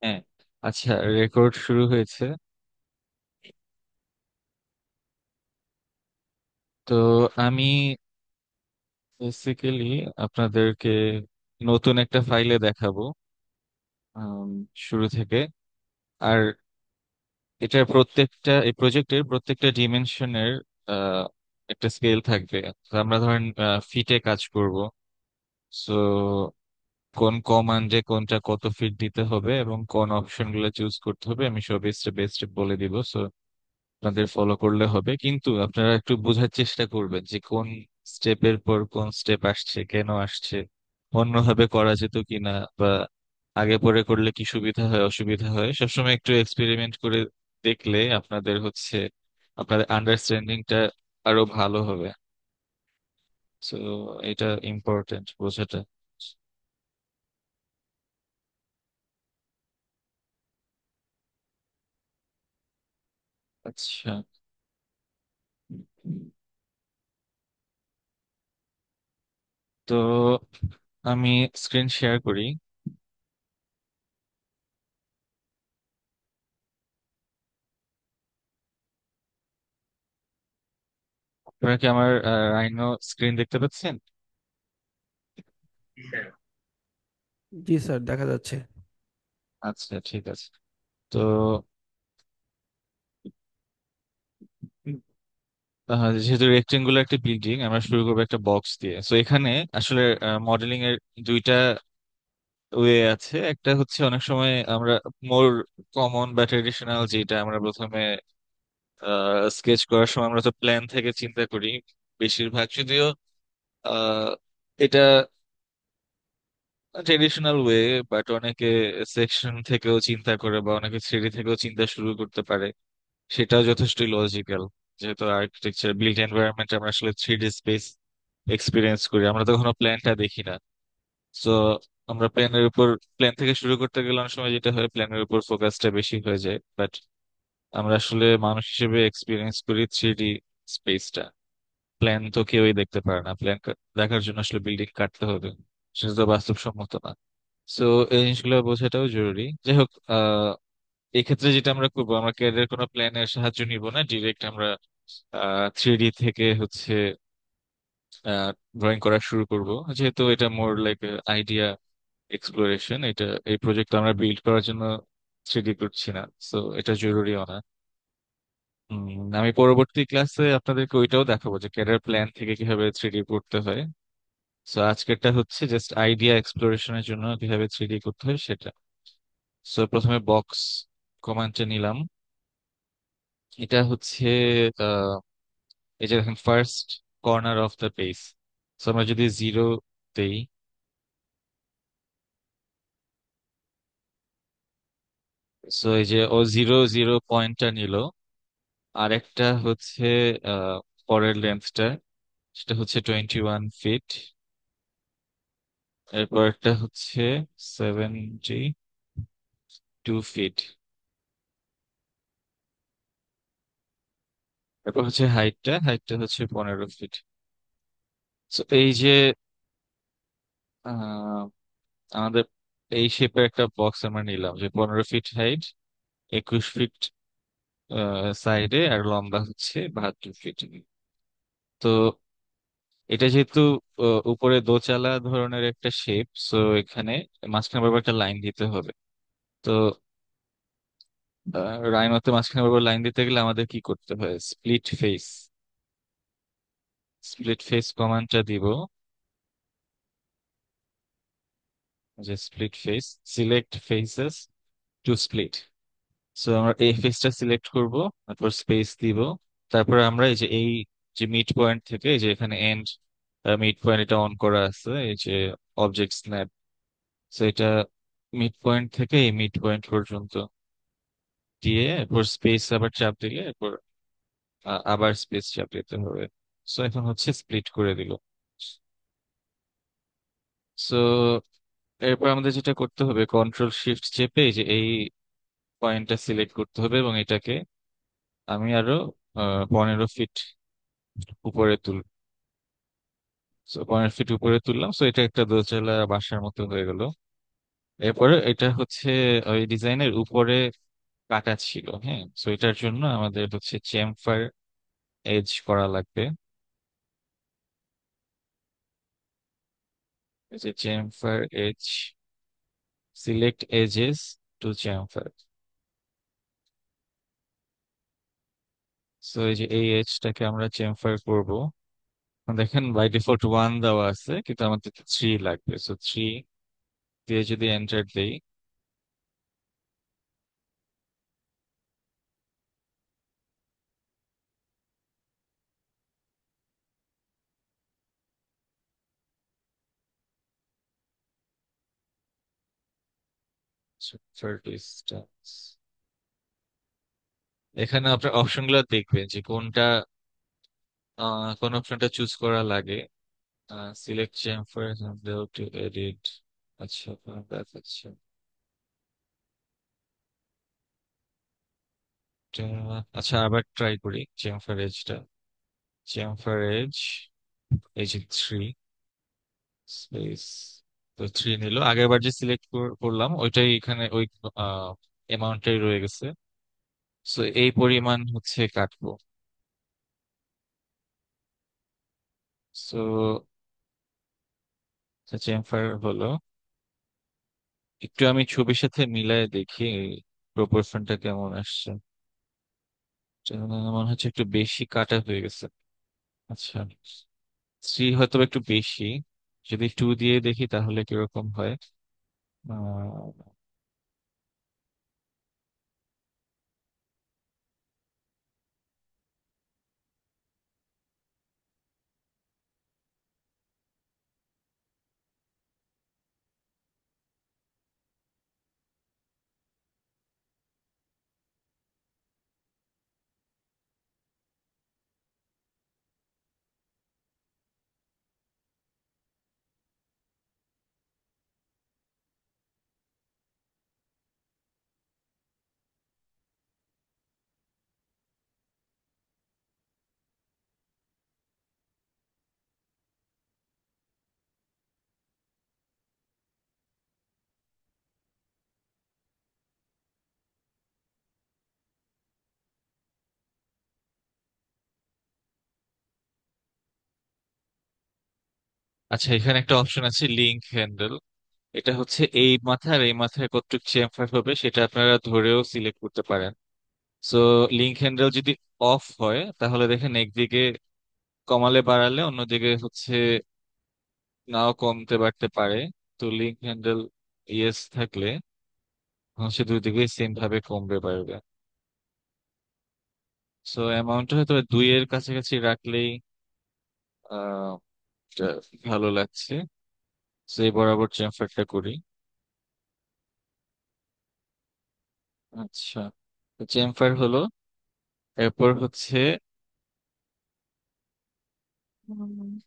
হ্যাঁ, আচ্ছা, রেকর্ড শুরু হয়েছে। তো আমি বেসিক্যালি আপনাদেরকে নতুন একটা ফাইলে দেখাবো, আম, শুরু থেকে। আর এই প্রজেক্টের প্রত্যেকটা ডিমেনশনের একটা স্কেল থাকবে। তো আমরা ধরেন ফিটে কাজ করব। সো কোন কমান্ডে কোনটা কত ফিট দিতে হবে এবং কোন অপশন গুলো চুজ করতে হবে আমি সব স্টেপ বাই স্টেপ বলে দিব। আপনাদের ফলো করলে হবে, কিন্তু আপনারা একটু বোঝার চেষ্টা করবেন যে কোন স্টেপের পর কোন স্টেপ আসছে, কেন আসছে, অন্যভাবে করা যেত কিনা, বা আগে পরে করলে কি সুবিধা হয় অসুবিধা হয়। সবসময় একটু এক্সপেরিমেন্ট করে দেখলে আপনাদের আন্ডারস্ট্যান্ডিংটা আরো ভালো হবে। তো এটা ইম্পর্টেন্ট বোঝাটা। আচ্ছা, তো আমি স্ক্রিন শেয়ার করি। আপনারা কি আমার রাইনো স্ক্রিন দেখতে পাচ্ছেন? জি স্যার, দেখা যাচ্ছে। আচ্ছা, ঠিক আছে। তো যেহেতু রেক্টেঙ্গুলার একটা বিল্ডিং, আমরা শুরু করবো একটা বক্স দিয়ে। তো এখানে আসলে মডেলিং এর দুইটা ওয়ে আছে। একটা হচ্ছে অনেক সময় আমরা মোর কমন বা ট্রেডিশনাল, যেটা আমরা প্রথমে স্কেচ করার সময় আমরা তো প্ল্যান থেকে চিন্তা করি বেশিরভাগ, যদিও আহ, এটা ট্রেডিশনাল ওয়ে, বাট অনেকে সেকশন থেকেও চিন্তা করে বা অনেকে থ্রিডি থেকেও চিন্তা শুরু করতে পারে। সেটাও যথেষ্ট লজিক্যাল, যেহেতু আর্কিটেকচার বিল্ট এনভায়রনমেন্ট আমরা আসলে থ্রি ডি স্পেস এক্সপিরিয়েন্স করি, আমরা তো কখনো প্ল্যানটা দেখি না। সো আমরা প্ল্যান থেকে শুরু করতে গেলে অনেক সময় যেটা হয়, প্ল্যানের উপর ফোকাসটা বেশি হয়ে যায়। বাট আমরা আসলে মানুষ হিসেবে এক্সপিরিয়েন্স করি থ্রি ডি স্পেসটা। প্ল্যান তো কেউই দেখতে পারে না, প্ল্যান দেখার জন্য আসলে বিল্ডিং কাটতে হবে, সেটা তো বাস্তবসম্মত না। সো এই জিনিসগুলো বোঝাটাও জরুরি। যাই হোক, এই ক্ষেত্রে যেটা আমরা করবো, আমরা ক্যাডের কোনো প্ল্যানের সাহায্য নিব না, ডিরেক্ট আমরা থ্রি ডি থেকে হচ্ছে ড্রয়িং করা শুরু করব। যেহেতু এটা মোর লাইক আইডিয়া এক্সপ্লোরেশন, এই প্রজেক্ট আমরা বিল্ড করার জন্য থ্রিডি করছি না। সো এটা জরুরিও না। আমি পরবর্তী ক্লাসে আপনাদেরকে ওইটাও দেখাবো যে ক্যাডার প্ল্যান থেকে কিভাবে থ্রিডি করতে হয়। সো আজকেরটা হচ্ছে জাস্ট আইডিয়া এক্সপ্লোরেশনের জন্য কিভাবে থ্রিডি করতে হয় সেটা। সো প্রথমে বক্স কমান্ডটা নিলাম। এটা হচ্ছে আহ, এই যে দেখেন, first corner of the page. So আমরা যদি জিরো দেই, সো এই যে ও জিরো জিরো পয়েন্টটা নিল। আর একটা হচ্ছে আহ, পরের লেন্থটা, সেটা হচ্ছে 21 ফিট। এরপর একটা হচ্ছে 72 ফিট। এরপর হচ্ছে হাইটটা হচ্ছে 15 ফিট। তো এই যে আহ, আমাদের এই শেপের একটা বক্স আমরা নিলাম, যে 15 ফিট হাইট, 21 ফিট সাইডে, আর লম্বা হচ্ছে 72 ফিট। তো এটা যেহেতু উপরে দোচালা ধরনের একটা শেপ, সো এখানে মাঝখানে বরাবর একটা লাইন দিতে হবে। তো রাইনতে মাঝখানে বরাবর লাইন দিতে গেলে আমাদের কি করতে হয়, স্প্লিট ফেস কমান্ডটা দিব। যে split face, select faces two split. So আমরা এই ফেসটা সিলেক্ট করব, তারপর স্পেস দিব। তারপরে আমরা এই যে মিড পয়েন্ট থেকে, এই যে এখানে এন্ড মিড পয়েন্ট, এটা অন করা আছে, এই যে অবজেক্ট স্ন্যাপ। সো এটা মিড পয়েন্ট থেকে এই মিড পয়েন্ট পর্যন্ত দিয়ে, এরপর স্পেস আবার চাপ দিলে, এরপর আবার স্পেস চাপ দিতে হবে। সো এখন হচ্ছে স্প্লিট করে দিল। সো এরপর আমাদের যেটা করতে হবে, কন্ট্রোল শিফট চেপে এই যে এই পয়েন্টটা সিলেক্ট করতে হবে, এবং এটাকে আমি আরো 15 ফিট উপরে তুল 15 ফিট উপরে তুললাম। সো এটা একটা দোতলা বাসার মতো হয়ে গেল। এরপরে এটা হচ্ছে ওই ডিজাইনের উপরে কাটা ছিল, হ্যাঁ, তো এটার জন্য আমাদের হচ্ছে চেমফার এজ করা লাগবে। এই যে chamfer edge, select edges to chamfer. So এই যে এই এজটাকে আমরা চেমফার করব। দেখেন বাই ডিফল্ট 1 দেওয়া আছে, কিন্তু আমাদের 3 লাগবে, সো 3 দিয়ে যদি এন্টার দেই, 30 এখানে আপনার অপশনগুলো দেখবেন যে কোনটা, কোন অপশনটা চুজ করা লাগে। Select chamber two edit. আচ্ছা, দেখাচ্ছে। আচ্ছা, আবার ট্রাই করি চেম্বার এজটা। চেম্বার এজ, এই যে 3 স্পেস, তো 3 নিল। আগের বার যে সিলেক্ট করলাম ওইটাই এখানে ওই অ্যামাউন্টটাই রয়ে গেছে। সো এই পরিমাণ হচ্ছে কাটবো। সো চেম্বার হলো, একটু আমি ছবির সাথে মিলায় দেখি প্রপোর্শনটা কেমন আসছে। এটা মনে হচ্ছে একটু বেশি কাটা হয়ে গেছে। আচ্ছা, 3 হয়তো বা একটু বেশি। যদি 2 দিয়ে দেখি তাহলে কিরকম হয়। আহ, আচ্ছা, এখানে একটা অপশন আছে লিঙ্ক হ্যান্ডেল। এটা হচ্ছে এই মাথা আর এই মাথায় কতটুকু চেম্বার হবে সেটা আপনারা ধরেও সিলেক্ট করতে পারেন। সো লিঙ্ক হ্যান্ডেল যদি অফ হয় তাহলে দেখেন একদিকে কমালে বাড়ালে অন্যদিকে হচ্ছে নাও কমতে বাড়তে পারে। তো লিঙ্ক হ্যান্ডেল ইয়েস থাকলে হচ্ছে দুই দিকে সেম ভাবে কমবে বাড়বে। সো অ্যামাউন্টটা হয়তো 2 এর কাছাকাছি রাখলেই আহ এটা ভালো লাগছে। সেই বরাবর চেম্বারটা করি। আচ্ছা, চেম্বার হলো। এরপর হচ্ছে উম,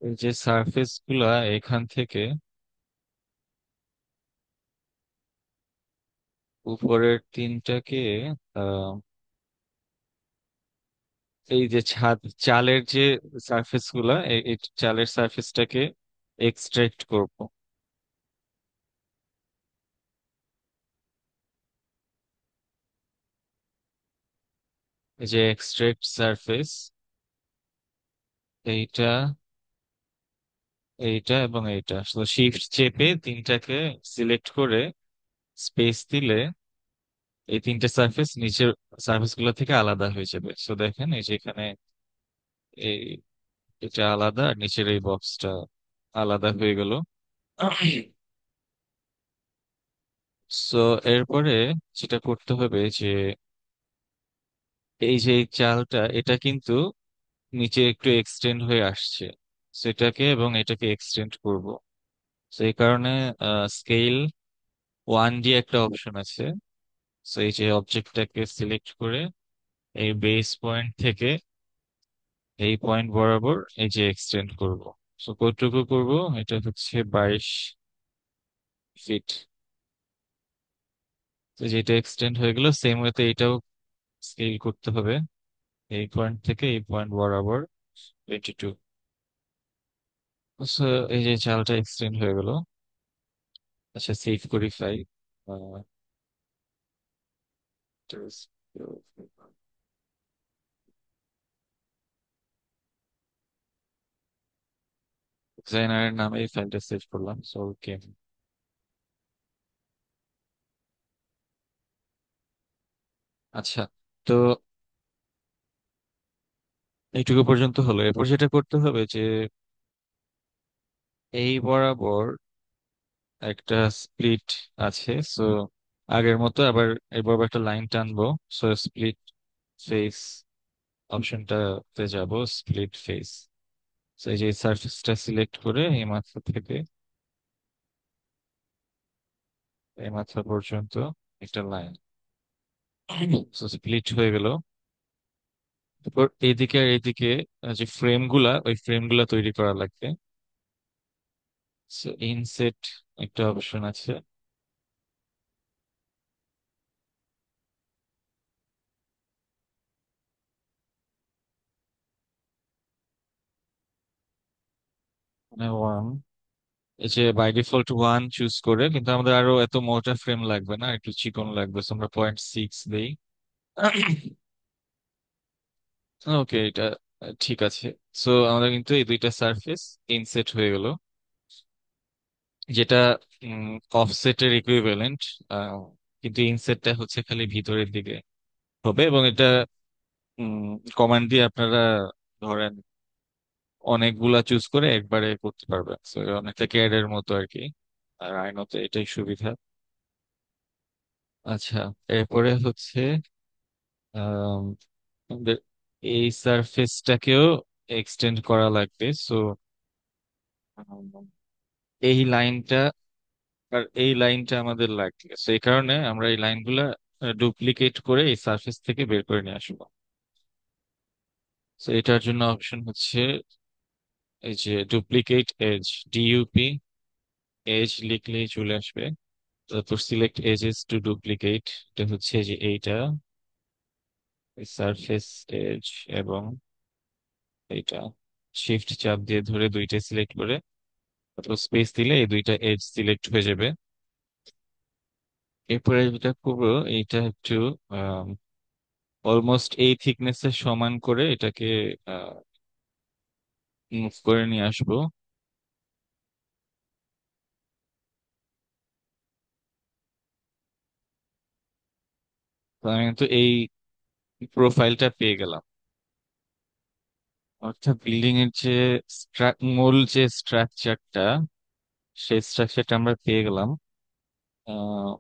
এই যে সারফেস গুলা এখান থেকে উপরের তিনটাকে আহ এই যে ছাদ, চালের যে সারফেস গুলা, এই চালের সারফেসটাকে এক্সট্রাক্ট করব। এই যে এক্সট্রাক্ট সারফেস, এইটা, এইটা এবং এইটা, তো শিফট চেপে তিনটাকে সিলেক্ট করে স্পেস দিলে এই তিনটে সারফেস নিচের সারফেস গুলো থেকে আলাদা হয়ে যাবে। সো দেখেন এই যে এখানে এই, এটা আলাদা আর নিচের এই বক্সটা আলাদা হয়ে গেল। সো এরপরে যেটা করতে হবে যে এই যে এই চালটা এটা কিন্তু নিচে একটু এক্সটেন্ড হয়ে আসছে, সেটাকে এবং এটাকে এক্সটেন্ড করব। তো এই কারণে স্কেল 1D একটা অপশন আছে। তো এই যে অবজেক্টটাকে সিলেক্ট করে এই বেস পয়েন্ট থেকে এই পয়েন্ট বরাবর এই যে এক্সটেন্ড করব। সো কতটুকু করব, এটা হচ্ছে 22 ফিট। তো যেটা এক্সটেন্ড হয়ে গেল, সেম ওয়েতে এটাও স্কেল করতে হবে এই পয়েন্ট থেকে এই পয়েন্ট বরাবর। 22। So, এই যে চালটা এক্সটেন্ড হয়ে গেল। আচ্ছা, সেভ করি ফাইল। ডিজাইনারের নামে এই ফাইলটা সেভ করলাম, সো ওকে। আচ্ছা, তো এইটুকু পর্যন্ত হলো। এরপর যেটা করতে হবে যে এই বরাবর একটা স্প্লিট আছে, সো আগের মতো আবার এই বরাবর একটা লাইন টানবো। সো স্প্লিট ফেস অপশনটাতে যাব, স্প্লিট ফেস। এই যে সারফেসটা সিলেক্ট করে এই মাথা থেকে এই মাথা পর্যন্ত একটা লাইন, স্প্লিট হয়ে গেল। তারপর এইদিকে আর এইদিকে যে ফ্রেম গুলা, ওই ফ্রেম গুলা তৈরি করা লাগবে। ইনসেট একটা অপশন আছে। মানে ওয়ান, এই যে বাই ডিফল্ট ওয়ান চুজ করে, কিন্তু আমাদের আরো এত মোটা ফ্রেম লাগবে না, একটু চিকন লাগবে, so আমরা 0.6 দেই। ওকে, এটা ঠিক আছে। সো আমাদের কিন্তু এই দুইটা সারফেস ইনসেট হয়ে গেল, যেটা অফসেটের ইকুইভ্যালেন্ট। কিন্তু ইনসেটটা হচ্ছে খালি ভিতরের দিকে হবে, এবং এটা কমান্ড দিয়ে আপনারা ধরেন অনেকগুলা চুজ করে একবারে করতে পারবেন, So, অনেকটা ক্যাড এর মতো আর কি। আর আইনত এটাই সুবিধা। আচ্ছা, এরপরে হচ্ছে আম, আমাদের এই সারফেসটাকেও এক্সটেন্ড করা লাগবে। সো এই লাইনটা আর এই লাইনটা আমাদের লাগবে, তো এই কারণে আমরা এই লাইনগুলা ডুপ্লিকেট করে এই সারফেস থেকে বের করে নিয়ে আসবো। তো এটার জন্য অপশন হচ্ছে এই যে ডুপ্লিকেট এজ, ডিইউপি এজ লিখলেই চলে আসবে। তারপর সিলেক্ট এজেস টু ডুপ্লিকেট, এটা হচ্ছে যে এইটা সারফেস এজ, এবং এইটা শিফট চাপ দিয়ে ধরে দুইটা সিলেক্ট করে তারপর স্পেস দিলে এই দুইটা এজ সিলেক্ট হয়ে যাবে। এরপরে যেটা করবো, এইটা একটু অলমোস্ট এই থিকনেস এর সমান করে এটাকে মুভ করে নিয়ে আসবো। তো আমি কিন্তু এই প্রোফাইলটা পেয়ে গেলাম, অর্থাৎ বিল্ডিং এর যে মূল যে স্ট্রাকচারটা, সেই স্ট্রাকচারটা আমরা পেয়ে গেলাম। আহ,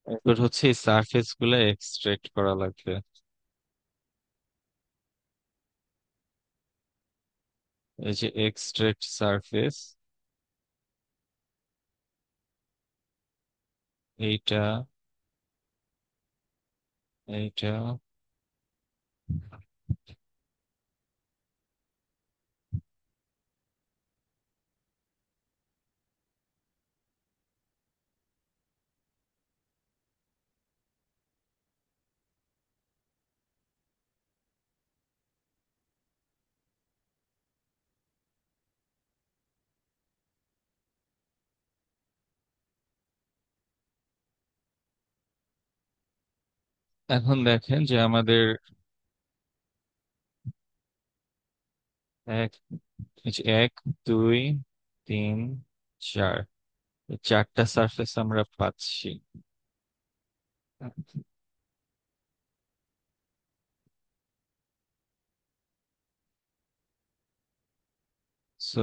এরপর হচ্ছে এই সারফেস গুলো এক্সট্রাক্ট করা লাগবে। এই যে এক্সট্রাক্ট সারফেস, এইটা এইটা এখন দেখেন যে আমাদের এক, এই যে এক, দুই, তিন, চার, এই চারটা সারফেস আমরা পাচ্ছি। সো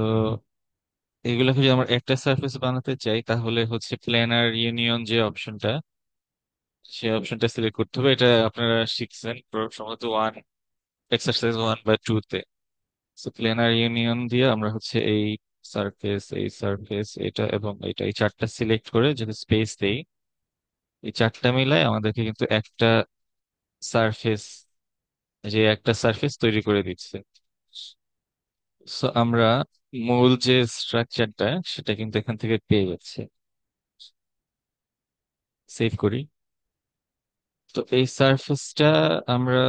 এগুলোকে যদি আমরা একটা সারফেস বানাতে চাই, তাহলে হচ্ছে প্ল্যানার ইউনিয়ন যে অপশনটা, সেই অপশনটা সিলেক্ট করতে হবে। এটা আপনারা শিখছেন সম্ভবত এক্সারসাইজ 1 বা 2 তে। সো প্ল্যানার ইউনিয়ন দিয়ে আমরা হচ্ছে এই সারফেস, এটা এবং এটা, এই চারটা সিলেক্ট করে যদি স্পেস দেই, এই চারটা মিলাই আমাদেরকে কিন্তু সারফেস একটা সারফেস তৈরি করে দিচ্ছে। সো আমরা মূল যে স্ট্রাকচারটা, সেটা কিন্তু এখান থেকে পেয়ে যাচ্ছে। সেভ করি। তো এই সারফেসটা আমরা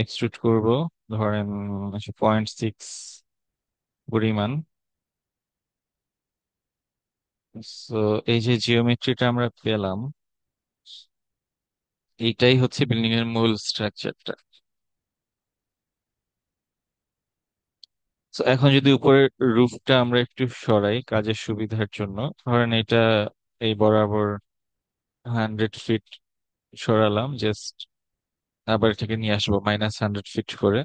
এক্সট্রুড করব ধরেন 0.6 পরিমাণ। তো এই যে জিওমেট্রিটা আমরা পেলাম, এইটাই হচ্ছে বিল্ডিং এর মূল স্ট্রাকচারটা। তো এখন যদি উপরের রুফটা আমরা একটু সরাই কাজের সুবিধার জন্য, ধরেন এটা এই বরাবর 100 ফিট সরালাম জাস্ট, আবার এটাকে নিয়ে আসবো -100 ফিট করে।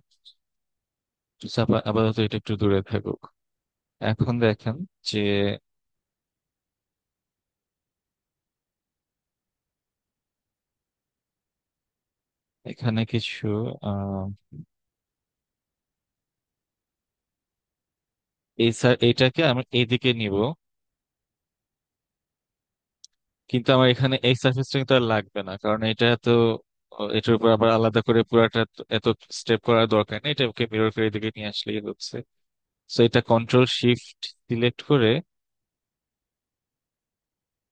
আপাতত এটা একটু দূরে থাকুক। এখন দেখেন যে এখানে কিছু আহ এইটাকে আমি এইদিকে নিব, কিন্তু আমার এখানে এই সার্ফেসটা কিন্তু আর লাগবে না, কারণ এটা তো এটার উপর আবার আলাদা করে পুরাটা এত স্টেপ করার দরকার নেই, এটাকে মিরর করে এদিকে নিয়ে আসলেই হচ্ছে। সো এটা কন্ট্রোল শিফট সিলেক্ট করে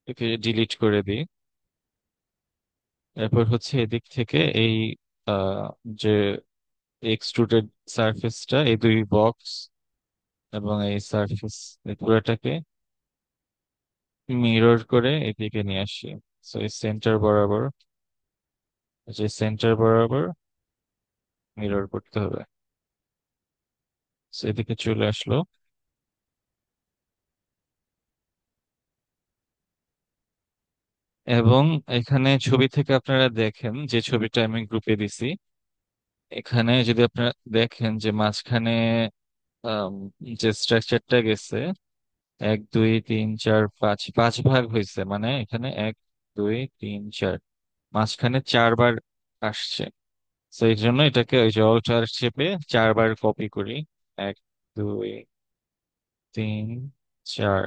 একে ডিলিট করে দিই। এরপর হচ্ছে এদিক থেকে এই আহ, যে এক্সট্রুডেড সারফেসটা, এই দুই বক্স এবং এই সারফেস পুরোটাকে মিরর করে এদিকে নিয়ে আসি। সো এই সেন্টার বরাবর, যে সেন্টার বরাবর মিরর করতে হবে। সো এদিকে চলে আসলো। এবং এখানে ছবি থেকে আপনারা দেখেন, যে ছবিটা আমি গ্রুপে দিছি, এখানে যদি আপনারা দেখেন যে মাঝখানে আম, যে স্ট্রাকচারটা গেছে 1 2 3 4 5, 5 ভাগ হয়েছে, মানে এখানে 1 2 3 4, মাঝখানে 4 বার আসছে। তো এই জন্য এটাকে ওই যে অল্টার শেপে 4 বার কপি করি। 1 2 3 4।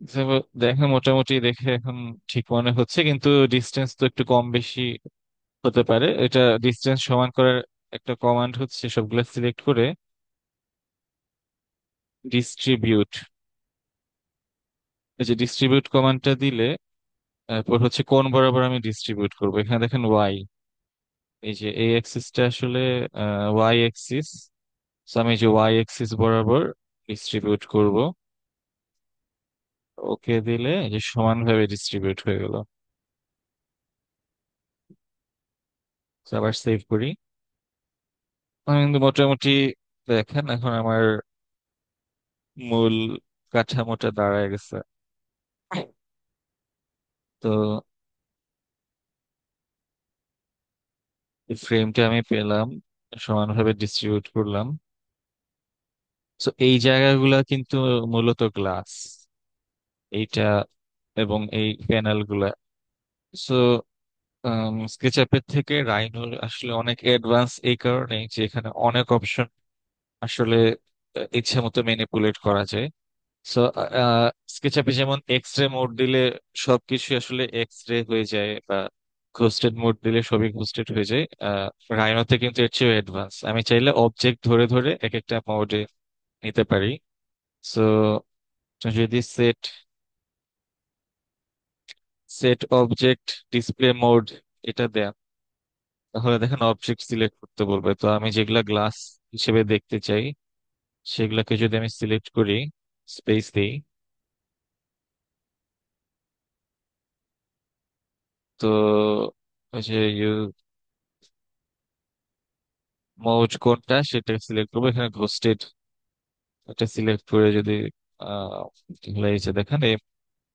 তো দেখে মোটামুটি দেখে এখন ঠিক মনে হচ্ছে, কিন্তু ডিস্টেন্স তো একটু কম বেশি হতে পারে। এটা ডিস্টেন্স সমান করার একটা কমান্ড হচ্ছে সবগুলো সিলেক্ট করে ডিস্ট্রিবিউট, এই যে ডিস্ট্রিবিউট কমান্ডটা দিলে এরপর হচ্ছে কোন বরাবর আমি ডিস্ট্রিবিউট করবো। এখানে দেখেন ওয়াই, এই যে এই অ্যাক্সিসটা আসলে ওয়াই অ্যাক্সিস। আমি এই যে ওয়াই অ্যাক্সিস বরাবর ডিস্ট্রিবিউট করব। ওকে দিলে এই যে সমানভাবে ডিস্ট্রিবিউট হয়ে গেল। তো আবার সেভ করি। আমি কিন্তু মোটামুটি দেখেন এখন আমার মূল কাঠামোটা দাঁড়ায় গেছে। তো এই ফ্রেমটা আমি পেলাম, সমানভাবে ডিস্ট্রিবিউট করলাম। তো এই জায়গাগুলা কিন্তু মূলত গ্লাস, এইটা এবং এই প্যানেল গুলা। সো স্কেচআপের থেকে রাইনোর আসলে অনেক অ্যাডভান্স এই কারণে যে এখানে অনেক অপশন আসলে ইচ্ছে মতো ম্যানিপুলেট করা যায়। সো স্কেচআপে যেমন এক্স রে মোড দিলে সবকিছু আসলে এক্স রে হয়ে যায়, বা ঘোস্টেড মোড দিলে সবই ঘোস্টেড হয়ে যায়। রাইনোতে কিন্তু এর চেয়ে অ্যাডভান্স, আমি চাইলে অবজেক্ট ধরে ধরে এক একটা মোডে নিতে পারি। সো যদি set set object display mode এটা দেন, তাহলে দেখেন অবজেক্ট সিলেক্ট করতে বলবে। তো আমি যেগুলা গ্লাস হিসেবে দেখতে চাই সেগুলাকে যদি আমি সিলেক্ট করি, স্পেস দিই, তো ওই যে মোড কোনটা সেটা সিলেক্ট করবো। এখানে ঘোস্টেড এটা সিলেক্ট করে যদি আহ তাহলে এই যে দেখেন এই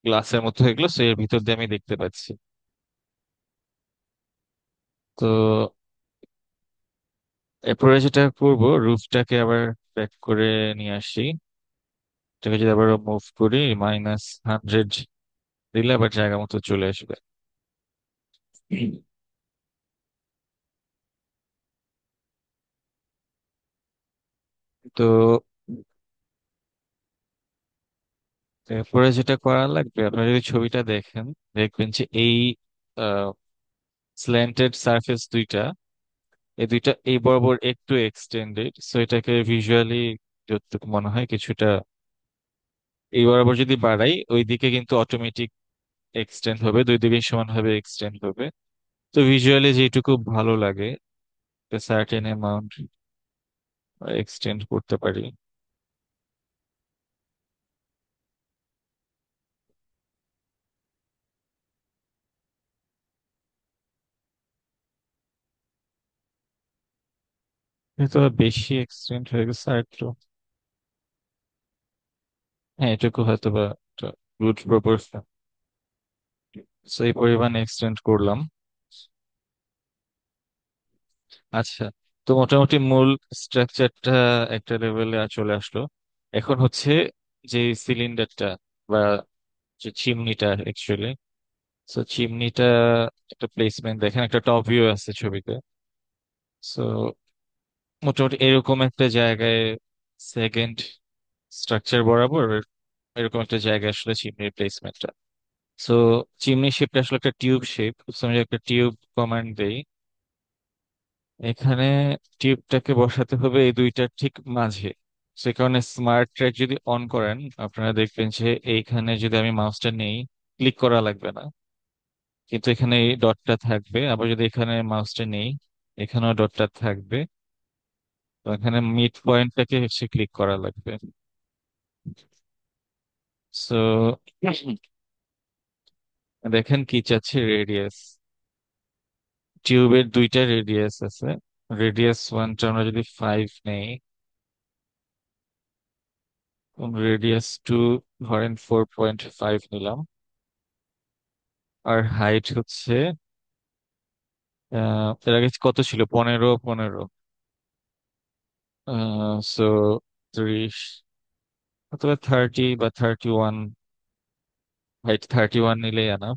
গ্লাসের মতো হয়ে গেলো, সো এর ভিতর দিয়ে আমি দেখতে পাচ্ছি। তো এরপরে যেটা করব, রুফটাকে আবার ব্যাক করে নিয়ে আসি। এটাকে যদি আবার মুভ করি -100 দিলে আবার জায়গা মতো চলে আসবে। তো এরপরে যেটা করা লাগবে, আপনারা যদি ছবিটা দেখেন দেখবেন যে এই স্ল্যান্টেড সারফেস দুইটা, এই দুইটা এই বরাবর একটু এক্সটেন্ডেড। সো এটাকে ভিজুয়ালি যতটুকু মনে হয় কিছুটা এই বরাবর যদি বাড়াই, ওইদিকে কিন্তু অটোমেটিক এক্সটেন্ড হবে, দুই দিকেই সমানভাবে এক্সটেন্ড হবে। তো ভিজুয়ালি যেটুকু ভালো লাগে সার্টেন অ্যামাউন্ট এক্সটেন্ড করতে পারি। এটা বেশি এক্সটেন্ড হয়ে গেছে আর একটু। হ্যাঁ, এটুকু হয়তো বা গুড প্রপোর্শন। সো এই পরিমাণ এক্সটেন্ড করলাম। আচ্ছা, তো মোটামুটি মূল স্ট্রাকচারটা একটা লেভেলে চলে আসলো। এখন হচ্ছে যে সিলিন্ডারটা বা যে চিমনিটা অ্যাকচুয়ালি, সো চিমনিটা একটা প্লেসমেন্ট দেখেন, একটা টপ ভিউ আছে ছবিতে। সো মোটামুটি এরকম একটা জায়গায় সেকেন্ড স্ট্রাকচার বরাবর এরকম একটা জায়গায় আসলে চিমনির প্লেসমেন্টটা। সো চিমনি শেপটা আসলে একটা টিউব শেপ। আমি যদি একটা টিউব কমান্ড দেই এখানে, টিউবটাকে বসাতে হবে এই দুইটার ঠিক মাঝে। সে কারণে স্মার্ট ট্র্যাক যদি অন করেন আপনারা দেখবেন যে এইখানে যদি আমি মাউসটা নেই, ক্লিক করা লাগবে না, কিন্তু এখানে এই ডটটা থাকবে। আবার যদি এখানে মাউসটা নেই, এখানেও ডটটা থাকবে। তো এখানে মিড পয়েন্টটাকে হচ্ছে ক্লিক করা লাগবে। সো দেখেন কি চাচ্ছে, রেডিয়াস। টিউবের দুইটা রেডিয়াস আছে। রেডিয়াস ওয়ানটা আমরা যদি 5 নেই, রেডিয়াস টু ধরেন 4.5 নিলাম, আর হাইট হচ্ছে এর আগে কত ছিল, 15 15। সো 30 অথবা 30 বা 31। হাইট 31 নিলেই আনা।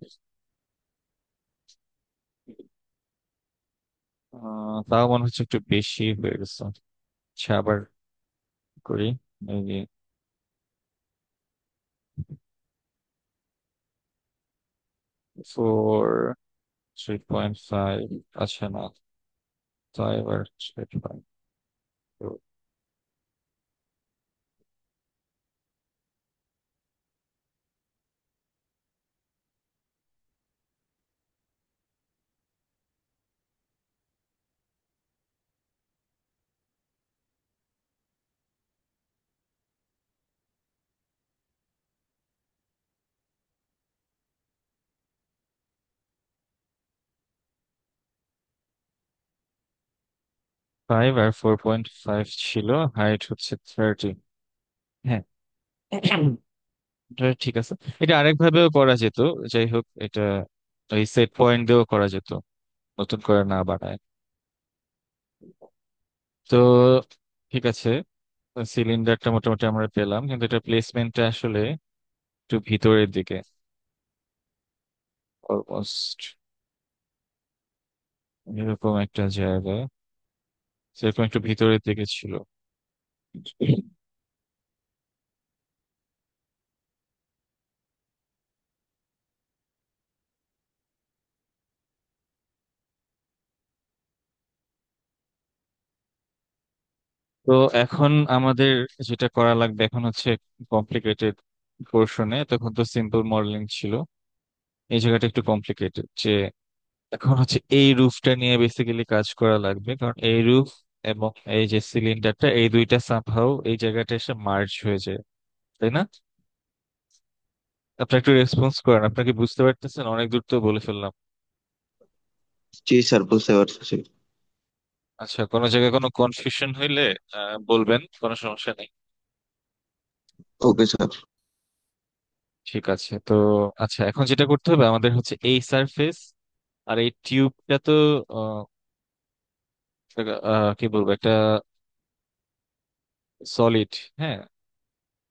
তাও মনে হচ্ছে একটু বেশি হয়ে গেছে। আচ্ছা, আবার করি। এই 3.5। আচ্ছা না, তাই এবার 3.5। 5 আর 4.5 ছিল, হাইট হচ্ছে 30। হ্যাঁ, এটা ঠিক আছে। এটা আরেক ভাবেও করা যেত। যাই হোক, এটা ওই সেট পয়েন্ট দিয়েও করা যেত, নতুন করে না বানায়। তো ঠিক আছে, সিলিন্ডারটা মোটামুটি আমরা পেলাম, কিন্তু এটা প্লেসমেন্টটা আসলে একটু ভিতরের দিকে, অলমোস্ট এরকম একটা জায়গায়, সেরকম একটু ভিতরের দিকে ছিল। তো এখন আমাদের যেটা করা লাগবে এখন হচ্ছে কমপ্লিকেটেড পোর্শনে। তখন তো সিম্পল মডেলিং ছিল, এই জায়গাটা একটু কমপ্লিকেটেড। যে এখন হচ্ছে এই রুফটা নিয়ে বেসিক্যালি কাজ করা লাগবে, কারণ এই রুফ এবং এই যে সিলিন্ডারটা এই দুইটা সামহাও এই জায়গাটা এসে মার্জ হয়ে যায়, তাই না? আপনি একটু রেসপন্স করেন, আপনাকে বুঝতে পারতেছেন, অনেক দূর তো বলে ফেললাম। জি স্যার, বুঝতে পারছি। আচ্ছা, কোনো জায়গায় কোনো কনফিউশন হইলে বলবেন, কোনো সমস্যা নেই। Okay sir. ঠিক আছে তো। আচ্ছা, এখন যেটা করতে হবে আমাদের হচ্ছে এই সারফেস আর এই টিউবটা তো আহ, কি বলবো, একটা সলিড। হ্যাঁ,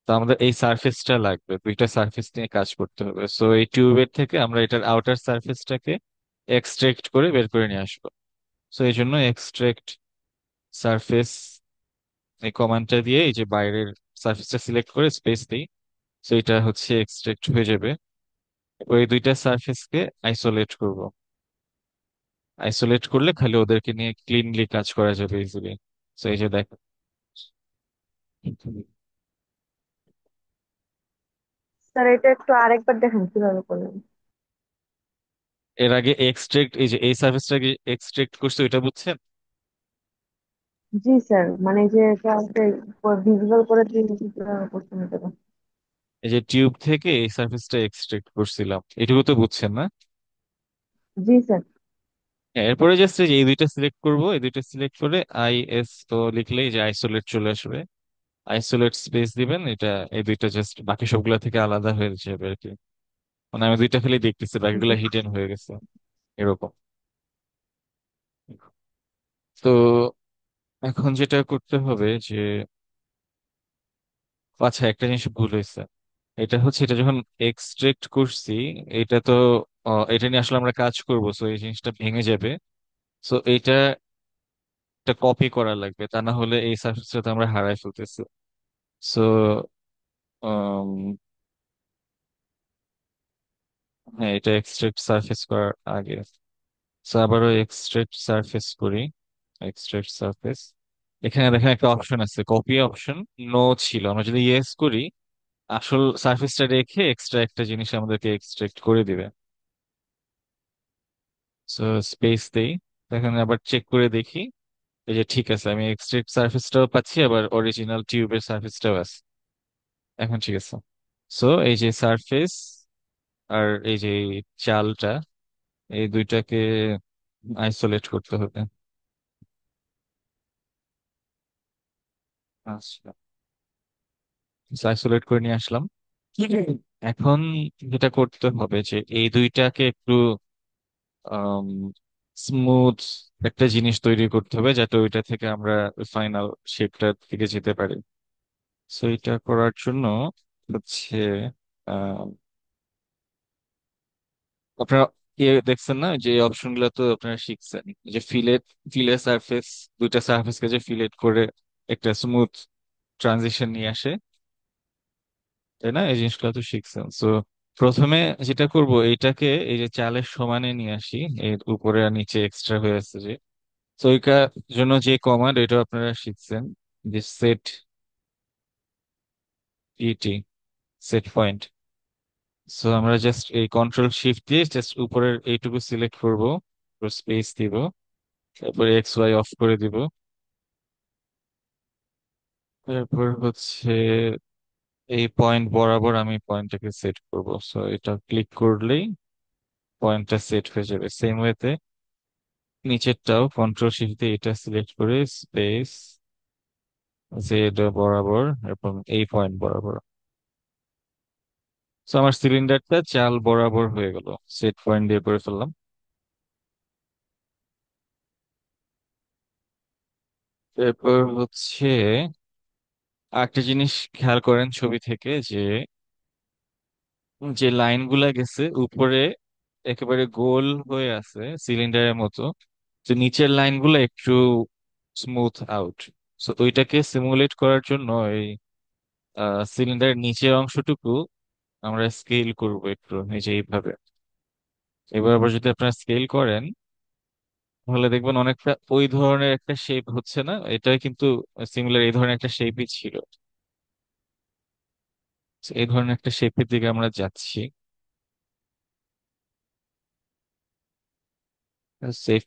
তো আমাদের এই সারফেসটা লাগবে, দুইটা সারফেস নিয়ে কাজ করতে হবে। সো এই টিউবের থেকে আমরা এটার আউটার সারফেসটাকে এক্সট্রাক্ট করে বের করে নিয়ে আসবো। সো এই জন্য এক্সট্রাক্ট সারফেস এই কমান্ডটা দিয়ে এই যে বাইরের সারফেসটা সিলেক্ট করে স্পেস দিই। সো এটা হচ্ছে এক্সট্রাক্ট হয়ে যাবে। এবার এই দুইটা সারফেসকে আইসোলেট করব। আইসোলেট করলে খালি ওদেরকে নিয়ে ক্লিনলি কাজ করা যাবে ইজিলি। সো এই যে দেখো। স্যার এটা একটু আরেকবার দেখেন কিভাবে করলেন। এর আগে এক্সট্রাক্ট, এই যে এই সার্ভিসটাকে এক্সট্রাক্ট করছে ওইটা বুঝছেন? জি স্যার, মানে যে ভিজিবল করে দিয়ে করতে হবে। এই যে টিউব থেকে এই সার্ভিসটা এক্সট্রাক্ট করছিলাম, এটুকু তো বুঝছেন না? জি স্যার। হ্যাঁ, এরপরে জাস্ট এই দুইটা সিলেক্ট করব, এই দুইটা সিলেক্ট করে আইএসও লিখলেই যে আইসোলেট চলে আসবে। আইসোলেট স্পেস দিবেন, এটা এই দুইটা জাস্ট বাকি সবগুলা থেকে আলাদা হয়ে যাবে আর কি। মানে আমি দুইটা খালি দেখতেছি, বাকিগুলো হিডেন হয়ে গেছে এরকম। তো এখন যেটা করতে হবে যে, আচ্ছা একটা জিনিস ভুল হয়েছে। এটা হচ্ছে, এটা যখন এক্সট্রাক্ট করছি, এটা তো এটা নিয়ে আসলে আমরা কাজ করব, সো এই জিনিসটা ভেঙে যাবে। সো এটা একটা কপি করা লাগবে, তা না হলে এই সার্ফেসটা তো আমরা হারাই ফেলতেছি। সো হ্যাঁ, এটা এক্সট্রাক্ট সারফেস করার আগে, সো আবারও এক্সট্রাক্ট সারফেস করি। এক্সট্রাক্ট সারফেস, এখানে দেখেন একটা অপশন আছে কপি অপশন। নো ছিল, আমরা যদি ইয়েস করি আসল সারফেসটা রেখে এক্সট্রা একটা জিনিস আমাদেরকে এক্সট্রাক্ট করে দিবে। সো স্পেস দেই, এখানে আবার চেক করে দেখি, এই যে ঠিক আছে, আমি এক্সট্রাক্ট সারফেসটাও পাচ্ছি, আবার অরিজিনাল টিউবের সারফেসটাও আছে। এখন ঠিক আছে। সো এই যে সারফেস আর এই যে চালটা, এই দুইটাকে আইসোলেট করতে হবে। আচ্ছা, আইসোলেট করে নিয়ে আসলাম। এখন যেটা করতে হবে যে এই দুইটাকে একটু স্মুথ একটা জিনিস তৈরি করতে হবে, যাতে ওইটা থেকে আমরা ফাইনাল শেপটার দিকে যেতে পারি। সো এটা করার জন্য হচ্ছে, আহ, আপনারা দেখছেন না যে অপশন গুলো তো আপনারা শিখছেন, যে ফিলের সারফেস, দুইটা সারফেসকে যে ফিলেট করে একটা স্মুথ ট্রানজিশন নিয়ে আসে, তাই না? এই জিনিসগুলো তো শিখছেন। সো প্রথমে যেটা করব, এইটাকে এই যে চালের সমানে নিয়ে আসি, এর উপরে আর নিচে এক্সট্রা হয়ে আছে যে। তো ওইটার জন্য যে কমান্ড, এটা আপনারা শিখছেন, যে সেট ইটি, সেট পয়েন্ট। সো আমরা জাস্ট এই কন্ট্রোল শিফট দিয়ে জাস্ট উপরের এইটুকু সিলেক্ট করব, স্পেস দিব, তারপরে এক্স ওয়াই অফ করে দিব। তারপর হচ্ছে এই পয়েন্ট বরাবর আমি পয়েন্টটাকে সেট করব। সো এটা ক্লিক করলেই পয়েন্টটা সেট হয়ে যাবে। সেম ওয়েতে নিচেরটাও কন্ট্রোল শিফট দিয়ে এটা সিলেক্ট করে স্পেস, জেড বরাবর এবং এই পয়েন্ট বরাবর। তো আমার সিলিন্ডারটা চাল বরাবর হয়ে গেল, সেট পয়েন্ট দিয়ে করে ফেললাম। এরপর হচ্ছে আরেকটা জিনিস খেয়াল করেন ছবি থেকে, যে যে লাইনগুলা গেছে উপরে একেবারে গোল হয়ে আছে সিলিন্ডারের মতো, তো নিচের লাইনগুলো একটু স্মুথ আউট। সো ওইটাকে সিমুলেট করার জন্য এই সিলিন্ডারের নিচের অংশটুকু আমরা স্কেল করব একটু, এই যে এইভাবে। এবার আবার যদি আপনারা স্কেল করেন, তাহলে দেখবেন অনেকটা ওই ধরনের একটা শেপ হচ্ছে না? এটা কিন্তু সিমিলার এই ধরনের একটা শেপই ছিল। So, এই ধরনের একটা শেপের দিকে আমরা যাচ্ছি। সেভ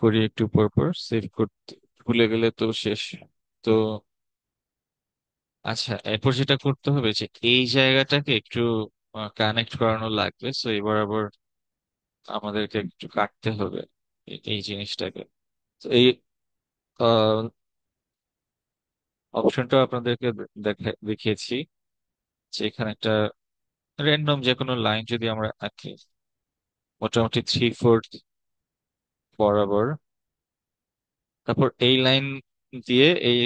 করি একটু পর পর, সেভ করতে ভুলে গেলে তো শেষ। তো আচ্ছা, এরপর যেটা করতে হবে যে এই জায়গাটাকে একটু কানেক্ট করানো লাগবে। সো এবার আবার আমাদেরকে একটু কাটতে হবে এই জিনিসটাকে। তো এই অপশনটা আপনাদেরকে দেখিয়েছি, যে এখানে একটা র্যান্ডম যে কোনো লাইন যদি আমরা আঁকি, মোটামুটি 3/4 বরাবর, তারপর এই লাইন দিয়ে এই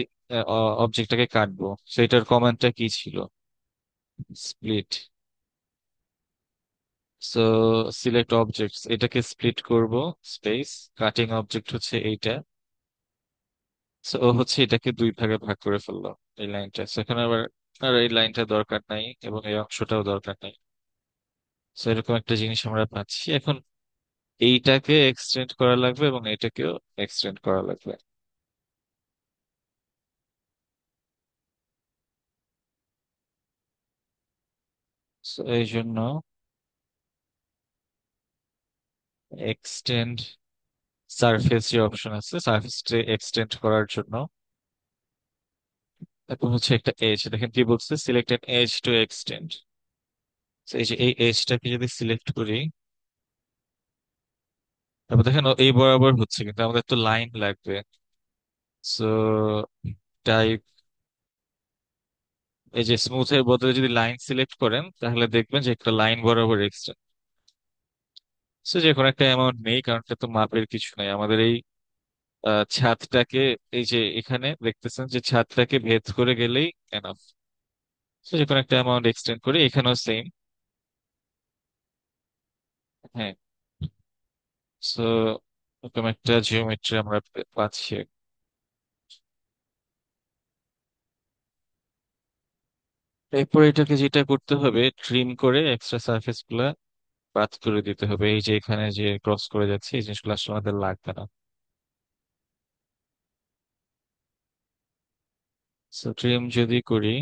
অবজেক্টটাকে কাটবো। সেটার কমান্ডটা কি ছিল? স্প্লিট। সো সিলেক্ট অবজেক্টস, এটাকে স্প্লিট করব, স্পেস, কাটিং অবজেক্ট হচ্ছে এইটা। সো ও হচ্ছে এটাকে দুই ভাগে ভাগ করে ফেললো, এই লাইনটা। সেখানে আবার আর এই লাইনটা দরকার নাই এবং এই অংশটাও দরকার নাই। সো এরকম একটা জিনিস আমরা পাচ্ছি এখন। এইটাকে এক্সটেন্ড করা লাগবে এবং এটাকেও এক্সটেন্ড করা লাগবে। So, এই জন্য এক্সটেন্ড সারফেস যে অপশন আছে, সারফেসটা এক্সটেন্ড করার জন্য এখন হচ্ছে একটা এজ, দেখেন কি বলছে, select an edge to extend. এই যে এই এজটাকে যদি সিলেক্ট করি, তারপর দেখেন এই বরাবর হচ্ছে, কিন্তু আমাদের তো লাইন লাগবে। সো টাইপ, এই যে স্মুথ এর বদলে যদি লাইন সিলেক্ট করেন তাহলে দেখবেন যে একটা লাইন বরাবর এক্সটেন্ড। সো যে কোনো একটা অ্যামাউন্ট নেই, কারণ এটা তো মাপের কিছু নাই আমাদের। এই ছাদটাকে, এই যে এখানে দেখতেছেন যে ছাদটাকে ভেদ করে গেলেই এনাফ। তো যে কোনো একটা অ্যামাউন্ট এক্সটেন্ড করি, এখানেও সেম। হ্যাঁ। সো এরকম একটা জিওমেট্রি আমরা পাচ্ছি। এরপর এটাকে যেটা করতে হবে, ট্রিম করে এক্সট্রা সারফেস গুলা বাদ করে দিতে হবে। এই যে এখানে যে ক্রস করে যাচ্ছে, এই জিনিসগুলো আসলে আমাদের লাগবে না। সো ট্রিম যদি করি,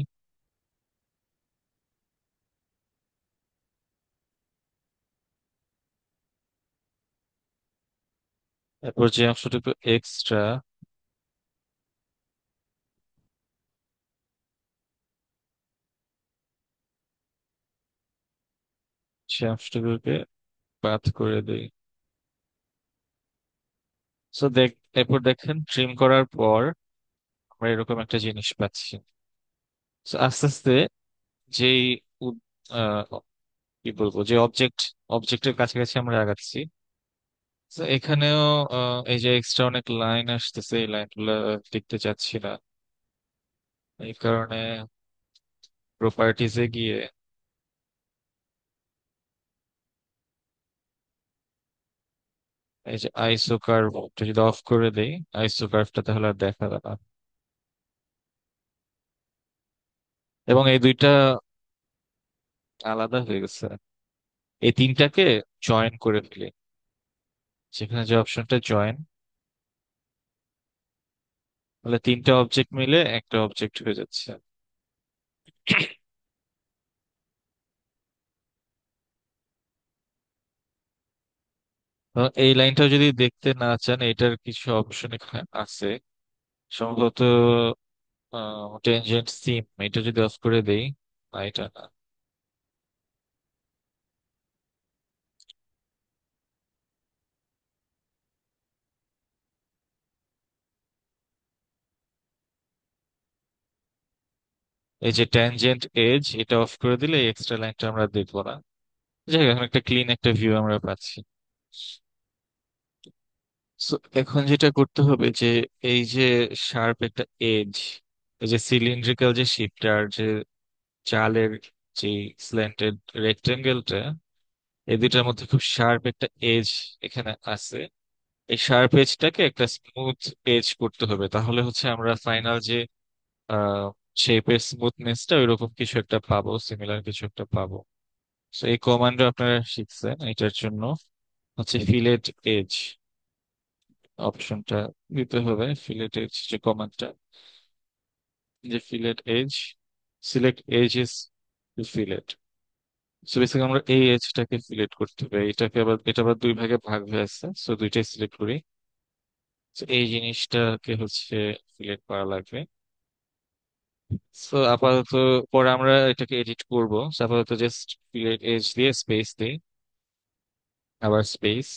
তারপর যে অংশটুকু এক্সট্রা, সে অংশটুকুকে বাদ করে দিই। সো এরপর দেখেন ট্রিম করার পর আমরা এরকম একটা জিনিস পাচ্ছি। So আস্তে আস্তে যেই উদ- আহ, কি বলবো, যে অবজেক্টের কাছাকাছি আমরা আগাচ্ছি। তো এখানেও এই যে এক্সট্রা অনেক লাইন আসতেছে, এই লাইনগুলো দেখতে চাচ্ছি না। এই কারণে প্রপার্টিজে গিয়ে এই যে আইসো কার্ভটা যদি অফ করে দেই, আইসো কার্ভটা তাহলে আর দেখা যাবে না। এবং এই দুইটা আলাদা হয়ে গেছে, এই তিনটাকে জয়েন করে ফেলি। সেখানে যে অপশনটা জয়েন, তাহলে তিনটা অবজেক্ট মিলে একটা অবজেক্ট হয়ে যাচ্ছে। তো এই লাইনটাও যদি দেখতে না চান, এটার কিছু অপশন এখানে আছে। সম্ভবত টেনজেন্ট সিম, এটা যদি অফ করে দেই। না, এটা না। এই যে ট্যানজেন্ট এজ, এটা অফ করে দিলে এই এক্সট্রা লাইনটা আমরা দেখবো না। যাই হোক, এখন একটা ক্লিন একটা ভিউ আমরা পাচ্ছি। So, এখন যেটা করতে হবে যে এই যে শার্প একটা এজ, এই যে সিলিন্ড্রিক্যাল যে শিপটা আর যে চালের যে স্ল্যান্টেড রেক্টেঙ্গেলটা, এই দুইটার মধ্যে খুব শার্প একটা এজ এখানে আছে। এই শার্প এজটাকে একটা স্মুথ এজ করতে হবে, তাহলে হচ্ছে আমরা ফাইনাল যে শেপের স্মুথনেসটা ওইরকম কিছু একটা পাবো, সিমিলার কিছু একটা পাবো। তো এই কমান্ড আপনারা শিখছেন, এটার জন্য হচ্ছে ফিলেট এজ অপশনটা দিতে হবে। ফিলেট এজ যে কমান্ডটা, যে fillet edge, select edges to fillet. So basically আমরা এই এজটাকে ফিলেট করতে হবে। এটা আবার দুই ভাগে ভাগ হয়ে আছে, সো দুইটাই সিলেক্ট করি। তো এই জিনিসটাকে হচ্ছে ফিলেট করা লাগবে। সো আপাতত, পরে আমরা এটাকে এডিট করবো। So, আপাতত জাস্ট ফিলেট এজ দিয়ে স্পেস দিই, আবার স্পেস।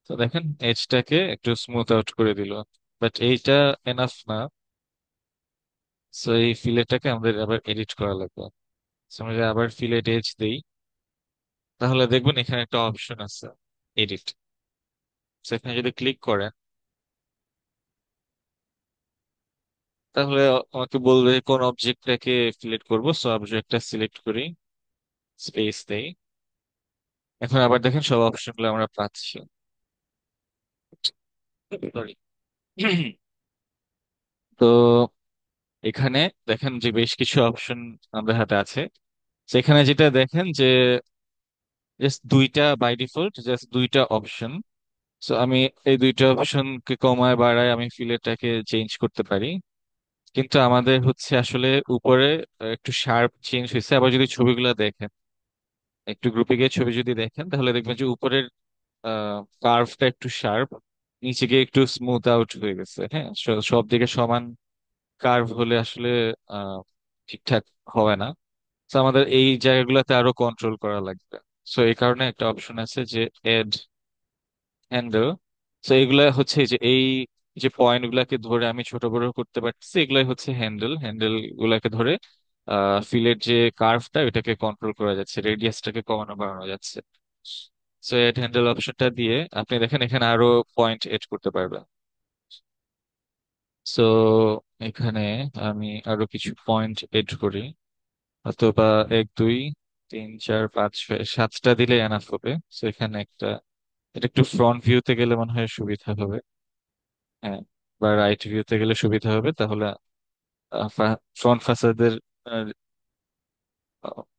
তো দেখেন এজটাকে একটু স্মুথ আউট করে দিল, বাট এইটা এনাফ না। সো এই ফিলেটটাকে আমাদের আবার এডিট করা লাগবে। So, আমরা যদি আবার ফিলেট এজ দিই, তাহলে দেখবেন এখানে একটা অপশন আছে, এডিট। সেখানে যদি ক্লিক করেন, তাহলে আমাকে বলবে কোন অবজেক্টটাকে ফিলেট করবো। সো অবজেক্টটা সিলেক্ট করি, স্পেস দেই। এখন আবার দেখেন সব অপশনগুলো আমরা পাচ্ছি। সরি। তো এখানে দেখেন যে বেশ কিছু অপশন আমাদের হাতে আছে। সেখানে যেটা দেখেন যে জাস্ট দুইটা, বাই ডিফল্ট জাস্ট দুইটা অপশন। সো আমি এই দুইটা অপশনকে কমায় বাড়ায় আমি ফিলেটটাকে চেঞ্জ করতে পারি। কিন্তু আমাদের হচ্ছে আসলে উপরে একটু শার্প চেঞ্জ হয়েছে। আবার যদি ছবিগুলো দেখেন, একটু গ্রুপে গিয়ে ছবি যদি দেখেন, তাহলে দেখবেন যে উপরের কার্ভটা একটু শার্প, নিচে গিয়ে একটু স্মুথ আউট হয়ে গেছে। হ্যাঁ, সব দিকে সমান কার্ভ হলে আসলে আহ ঠিকঠাক হবে না। তো আমাদের এই জায়গাগুলোতে আরো কন্ট্রোল করা লাগবে। সো এই কারণে একটা অপশন আছে যে এড হ্যান্ডেল। সো এগুলা হচ্ছে যে এই যে পয়েন্ট গুলাকে ধরে আমি ছোট বড় করতে পারতেছি, এগুলাই হচ্ছে হ্যান্ডেল। হ্যান্ডেল গুলাকে ধরে ফিলের যে কার্ভটা ওটাকে কন্ট্রোল করা যাচ্ছে, রেডিয়াসটাকে কমানো বাড়ানো যাচ্ছে। সো এড হ্যান্ডেল অপশনটা দিয়ে আপনি দেখেন এখানে আরো পয়েন্ট এড করতে পারবেন। সো এখানে আমি আরো কিছু পয়েন্ট এড করি, অথবা 1 2 3 4 5 6 7টা দিলে এনাফ হবে। তো এখানে একটা, এটা একটু ফ্রন্ট ভিউতে গেলে মনে হয় সুবিধা হবে। হ্যাঁ, বা রাইট ভিউতে গেলে সুবিধা হবে, তাহলে ফ্রন্ট ফাসাদের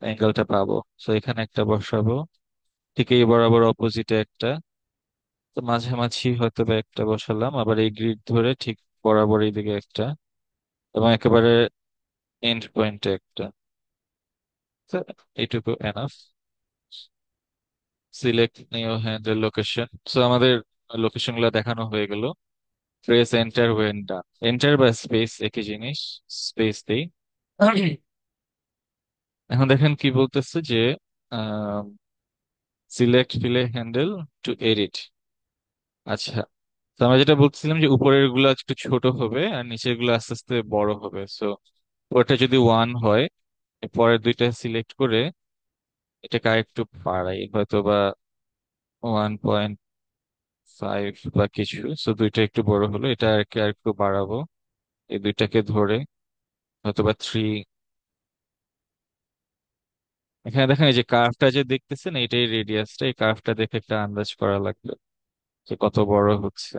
অ্যাঙ্গেলটা পাবো। তো এখানে একটা বসাবো, ঠিক এই বরাবর অপোজিটে একটা, তো মাঝামাঝি হয়তো বা একটা বসালাম, আবার এই গ্রিড ধরে ঠিক বরাবর এই দিকে একটা, এবং একেবারে এন্ড পয়েন্টে একটা। তো এইটুকু enough. Select new handle location. So আমাদের লোকেশন গুলো দেখানো হয়ে গেল। Press enter when done. Enter বা স্পেস একই জিনিস, স্পেস দেই। এখন দেখেন কি বলতেছে যে select fillet handle to edit. আচ্ছা, তো আমরা যেটা বলছিলাম যে উপরের গুলো একটু ছোট হবে আর নিচের গুলো আস্তে আস্তে বড় হবে। সো ওটা যদি 1 হয়, পরের দুইটা সিলেক্ট করে এটাকে আরেকটু বাড়াই, হয়তো বা 1.5 বা কিছু। সো দুইটা একটু বড় হলো, এটা আর একটু বাড়াবো, এই দুইটাকে ধরে হয়তো বা 3। এখানে দেখেন এই যে কার্ভটা যে দেখতেছেন, এটাই রেডিয়াসটা, এই কার্ভটা দেখে একটা আন্দাজ করা লাগবে যে কত বড় হচ্ছে।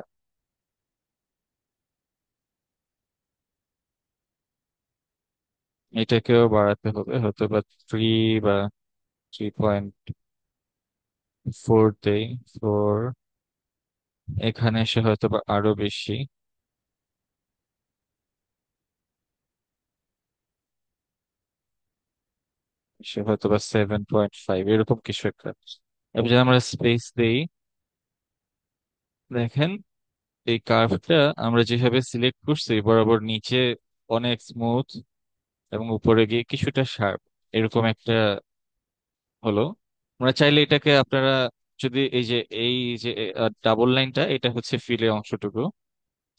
এটাকেও বাড়াতে হবে, হয়তো বা 3 বা 3.4 দেই। 4, এখানে এসে হয়তো বা আরো বেশি, সে হয়তো বা 7.5, এরকম কিছু একটা। এবার যদি আমরা স্পেস দেই, দেখেন এই কার্ভটা আমরা যেভাবে সিলেক্ট করছি বরাবর নিচে অনেক স্মুথ এবং উপরে গিয়ে কিছুটা শার্প, এরকম একটা হলো। আমরা চাইলে এটাকে আপনারা যদি এই যে ডাবল লাইনটা, এটা হচ্ছে ফিলের অংশটুকু।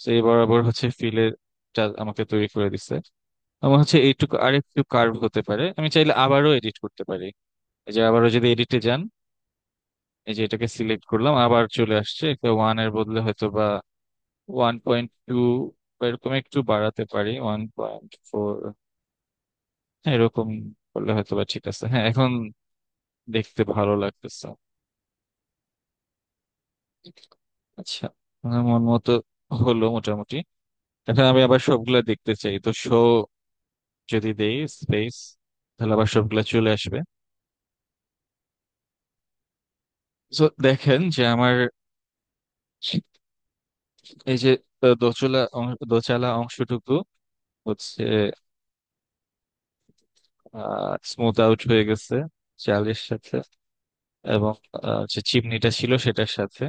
তো এই বরাবর হচ্ছে ফিলেরটা আমাকে তৈরি করে দিচ্ছে। আমার হচ্ছে এইটুকু আরেকটু কার্ভ হতে পারে, আমি চাইলে আবারও এডিট করতে পারি। এই যে আবারও যদি এডিটে যান, এই যে এটাকে সিলেক্ট করলাম, আবার চলে আসছে একটা 1 এর বদলে হয়তো বা 1.2, এরকম একটু বাড়াতে পারি, 1.4। এরকম করলে হয়তো বা ঠিক আছে। হ্যাঁ, এখন দেখতে ভালো লাগতেছে। আচ্ছা, আমার মন মতো হলো মোটামুটি। এখন আমি আবার সবগুলা দেখতে চাই, তো শো যদি দেই স্পেস, তাহলে আবার সবগুলা চলে আসবে। তো দেখেন যে আমার এই যে দোচালা অংশটুকু হচ্ছে স্মুথ আউট হয়ে গেছে চালের সাথে, এবং যে চিমনিটা ছিল সেটার সাথে।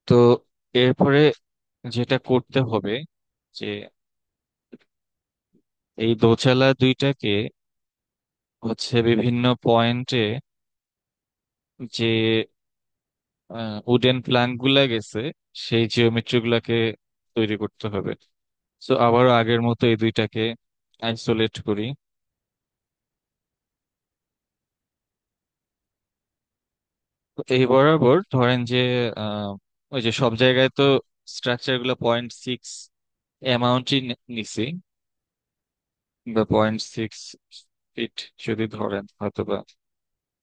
তো এরপরে যেটা করতে হবে যে এই দোচালা দুইটাকে হচ্ছে বিভিন্ন পয়েন্টে যে উডেন প্ল্যাঙ্ক গুলা গেছে, সেই জিওমেট্রি গুলাকে তৈরি করতে হবে। তো আবারও আগের মতো এই দুইটাকে আইসোলেট করি। তো এই বরাবর ধরেন যে আহ, ওই যে সব জায়গায় তো স্ট্রাকচার গুলো 0.6 অ্যামাউন্টই নিছি, বা 0.6 ফিট যদি ধরেন হয়তো বা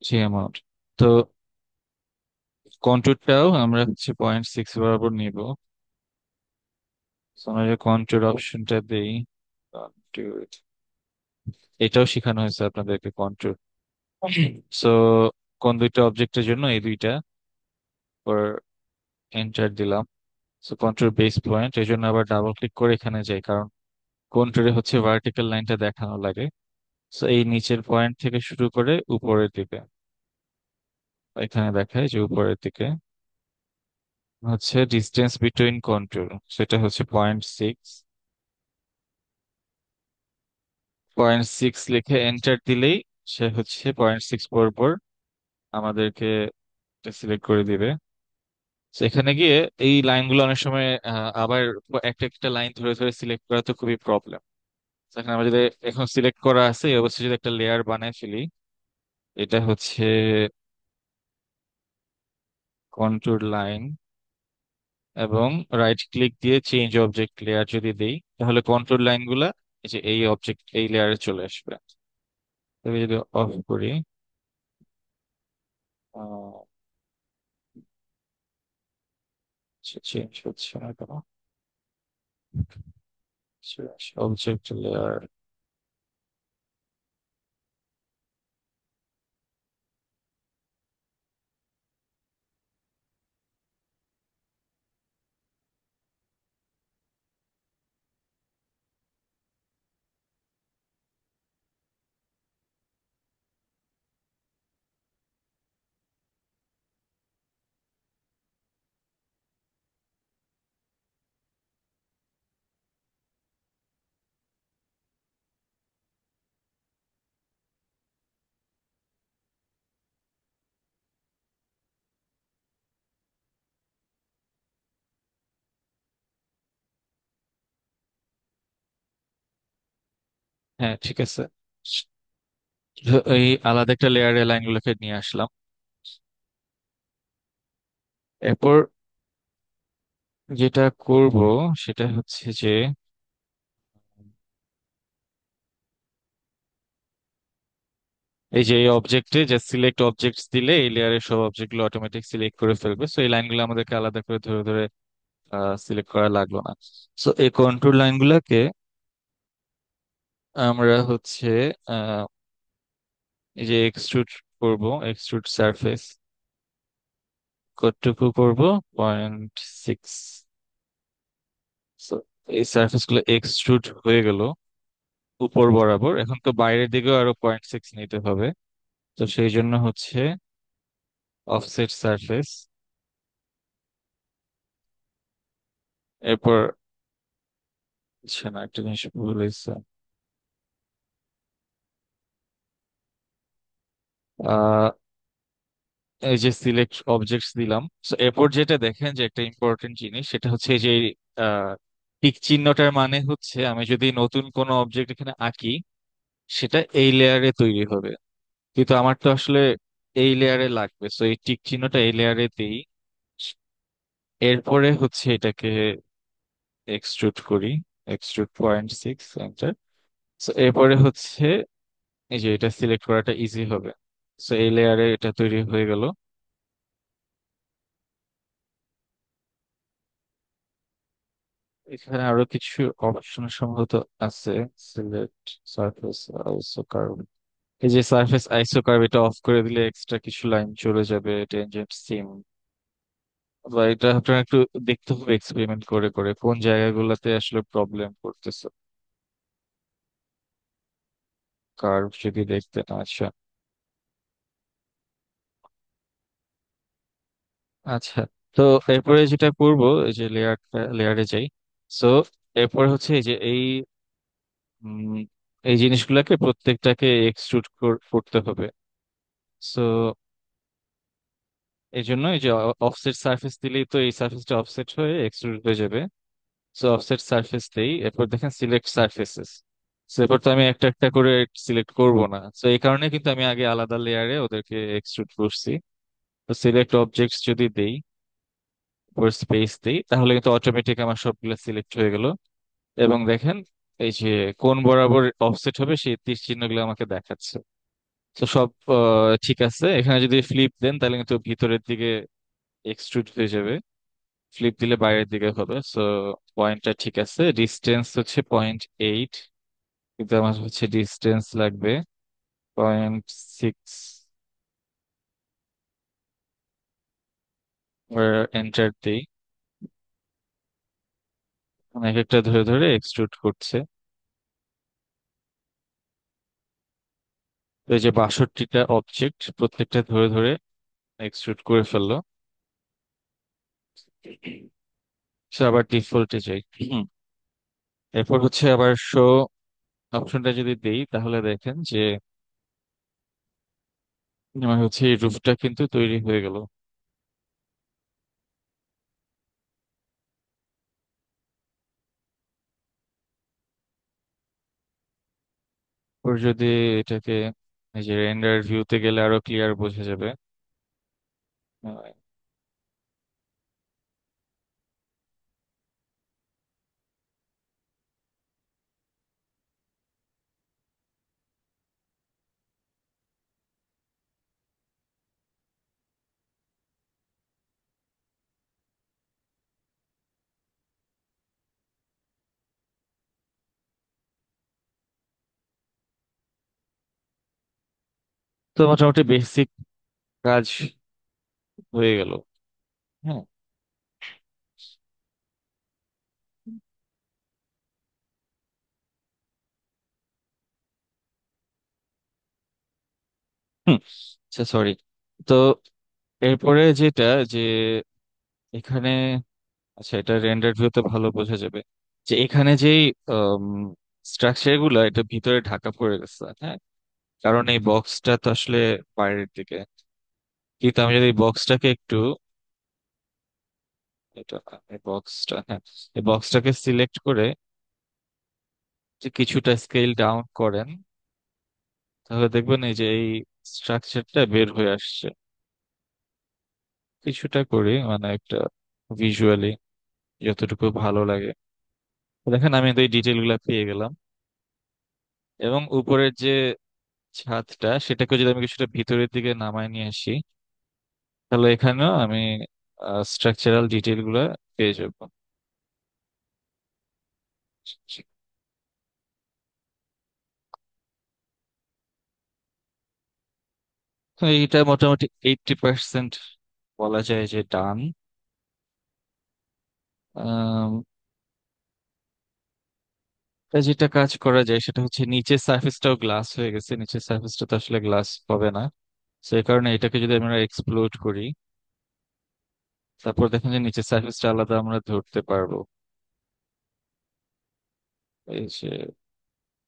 সেই অ্যামাউন্ট। তো কন্টুরটাও আমরা হচ্ছে 0.6 বরাবর নিব। So আমরা যে কন্টুর অপশনটা দেই, কন্টুর, এটাও শেখানো হয়েছে আপনাদেরকে কন্টুর। সো কোন দুইটা অবজেক্টের জন্য এই দুইটা, পর এন্টার দিলাম। সো কন্ট্রোল বেস পয়েন্ট, এই জন্য আবার ডাবল ক্লিক করে এখানে যাই, কারণ কন্ট্রোলে হচ্ছে ভার্টিক্যাল লাইনটা দেখানো লাগে। তো এই নিচের পয়েন্ট থেকে শুরু করে উপরের দিকে, এখানে দেখায় যে উপরের দিকে হচ্ছে ডিস্টেন্স বিটুইন কন্ট্রোল, সেটা হচ্ছে 0.6। 0.6 লিখে এন্টার দিলেই সে হচ্ছে 0.6 পর পর আমাদেরকে সিলেক্ট করে দিবে। তো এখানে গিয়ে এই লাইনগুলো অনেক সময় আবার একটা একটা লাইন ধরে ধরে সিলেক্ট করা তো খুবই প্রবলেম। এখানে আমরা যদি এখন সিলেক্ট করা আছে এই অবস্থায় যদি একটা লেয়ার বানায় ফেলি, এটা হচ্ছে কন্ট্রোল লাইন, এবং রাইট ক্লিক দিয়ে চেঞ্জ অবজেক্ট লেয়ার যদি দেই, তাহলে কন্ট্রোল লাইন গুলা এই যে এই অবজেক্ট এই লেয়ারে চলে আসবে। তবে যদি অফ করি, চেঞ্জ হচ্ছে না কেন, অবজেক্ট লেয়ার। হ্যাঁ, ঠিক আছে। এই আলাদা একটা লেয়ারের লাইন গুলোকে নিয়ে আসলাম। এরপর যেটা করব সেটা হচ্ছে যে এই যে এই অবজেক্টে যে সিলেক্ট অবজেক্টস দিলে এই লেয়ারের সব অবজেক্ট গুলো অটোমেটিক সিলেক্ট করে ফেলবে, সো এই লাইনগুলো আমাদেরকে আলাদা করে ধরে ধরে সিলেক্ট করা লাগলো না। সো এই কন্ট্রোল লাইনগুলোকে আমরা হচ্ছে আহ, এই যে এক্সট্রুড করব, এক্সট্রুড সারফেস কতটুকু করব, 0.6। So, এই সারফেস গুলো এক্সট্রুড হয়ে গেল উপর বরাবর। এখন তো বাইরের দিকেও আরো 0.6 নিতে হবে, তো সেই জন্য হচ্ছে অফসেট সারফেস। এরপর আচ্ছা না, একটা জিনিস ভুল হয়েছে। আহ এই যে সিলেক্ট অবজেক্টস দিলাম, তো এরপর যেটা দেখেন যে একটা ইম্পর্টেন্ট জিনিস, সেটা হচ্ছে এই যে টিক চিহ্নটার মানে হচ্ছে আমি যদি নতুন কোনো অবজেক্ট এখানে আঁকি, সেটা এই লেয়ারে তৈরি হবে। কিন্তু আমার তো আসলে এই লেয়ারে লাগবে, তো এই টিক চিহ্নটা এই লেয়ারে দেই। এরপরে হচ্ছে এটাকে এক্সট্রুড করি, এক্সট্রুড 0.6 এন্টার। তো এরপরে হচ্ছে এই যে এটা সিলেক্ট করাটা ইজি হবে। তো এই লেয়ারে এটা তৈরি হয়ে গেল। এখানে আরো কিছু অপশন সম্ভবত আছে। সিলেক্ট সারফেস আইসো কার্ভ, এই যে সারফেস আইসো কার্ভ, এটা অফ করে দিলে এক্সট্রা কিছু লাইন চলে যাবে, টেনজেন্ট সিম। বা এটা আপনার একটু দেখতে হবে এক্সপেরিমেন্ট করে করে কোন জায়গাগুলোতে আসলে প্রবলেম করতেছে। কার্ভ যদি দেখতে না, আচ্ছা আচ্ছা। তো এরপরে যেটা করব, এই যে লেয়ারে যাই। সো এরপরে হচ্ছে এই যে উম, এই জিনিসগুলোকে প্রত্যেকটাকে এক্সট্রুড করতে হবে। সো এই জন্য এই যে অফসেট সারফেস দিলেই তো এই সারফেসটা অফসেট হয়ে এক্সট্রুড হয়ে যাবে। সো অফসেট সারফেস দেই, এরপর দেখেন সিলেক্ট সারফেসেস। সো এরপর তো আমি একটা একটা করে সিলেক্ট করব না, তো এই কারণে কিন্তু আমি আগে আলাদা লেয়ারে ওদেরকে এক্সট্রুড করছি। তো সিলেক্ট অবজেক্টস যদি দেই, উপর স্পেস দেই, তাহলে কিন্তু অটোমেটিক আমার সবগুলো সিলেক্ট হয়ে গেল। এবং দেখেন এই যে কোন বরাবর অফসেট হবে সেই তীর চিহ্নগুলো আমাকে দেখাচ্ছে। তো সব ঠিক আছে। এখানে যদি ফ্লিপ দেন তাহলে কিন্তু ভিতরের দিকে এক্সট্রুড হয়ে যাবে, ফ্লিপ দিলে বাইরের দিকে হবে। সো পয়েন্টটা ঠিক আছে, ডিস্টেন্স হচ্ছে 0.8, কিন্তু আমার হচ্ছে ডিস্টেন্স লাগবে 0.6। এন্টার দিই, এক একটা ধরে ধরে এক্সট্রুড করছে। তো এই যে 62টা অবজেক্ট প্রত্যেকটা ধরে ধরে এক্সট্রুড করে ফেললো। সে আবার ডিফল্টে যাই। এরপর হচ্ছে আবার শো অপশনটা যদি দেই, তাহলে দেখেন যে আমার হচ্ছে এই রুফটা কিন্তু তৈরি হয়ে গেল। ওর যদি এটাকে এই যে রেন্ডার ভিউতে গেলে আরো ক্লিয়ার বোঝা যাবে। আহ, তো মোটামুটি বেসিক কাজ হয়ে গেল। হ্যাঁ। হুম। আচ্ছা, সরি। তো এরপরে যেটা, যে এখানে, আচ্ছা এটা রেন্ডার ভিউতে ভালো বোঝা যাবে যে এখানে যেই স্ট্রাকচার গুলা এটা ভিতরে ঢাকা পড়ে গেছে। হ্যাঁ, কারণ এই বক্সটা তো আসলে বাইরের দিকে। কিন্তু আমি যদি বক্সটাকে একটু, এটা না, এই বক্সটা, হ্যাঁ, এই বক্সটাকে সিলেক্ট করে যে কিছুটা স্কেল ডাউন করেন, তাহলে দেখবেন এই যে এই স্ট্রাকচারটা বের হয়ে আসছে। কিছুটা করি মানে একটা ভিজুয়ালি যতটুকু ভালো লাগে। দেখেন আমি তো এই ডিটেল গুলা পেয়ে গেলাম। এবং উপরের যে ছাদটা, সেটাকে যদি আমি কিছুটা ভিতরের দিকে নামায় নিয়ে আসি, তাহলে এখানেও আমি স্ট্রাকচারাল ডিটেল গুলা পেয়ে যাবো। তো এইটা মোটামুটি 80% বলা যায় যে ডান। যেটা কাজ করা যায় সেটা হচ্ছে নিচের সার্ফেসটাও গ্লাস হয়ে গেছে, নিচের সার্ফেসটা তো আসলে গ্লাস হবে না। সেই কারণে এটাকে যদি আমরা এক্সপ্লোড করি, তারপর দেখেন যে নিচের সার্ফেসটা আলাদা আমরা ধরতে পারবো। এই যে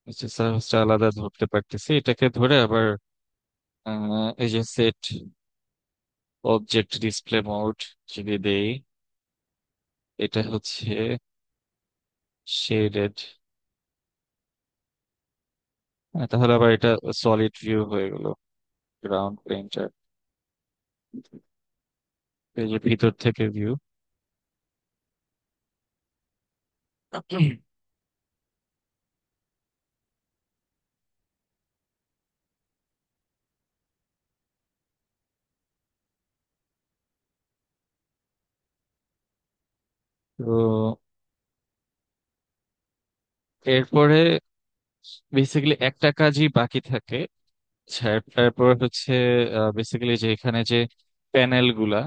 নিচের সার্ফেসটা আলাদা ধরতে পারতেছি, এটাকে ধরে আবার এই যে সেট অবজেক্ট ডিসপ্লে মোড যদি দেই, এটা হচ্ছে শেডেড, তাহলে আবার এটা সলিড ভিউ হয়ে গেল। গ্রাউন্ড প্লেনটা এই যে ভিতর থেকে ভিউ। তো এরপরে বেসিক্যালি একটা কাজই বাকি থাকে। তারপর হচ্ছে বেসিক্যালি যে এখানে যে প্যানেল গুলা,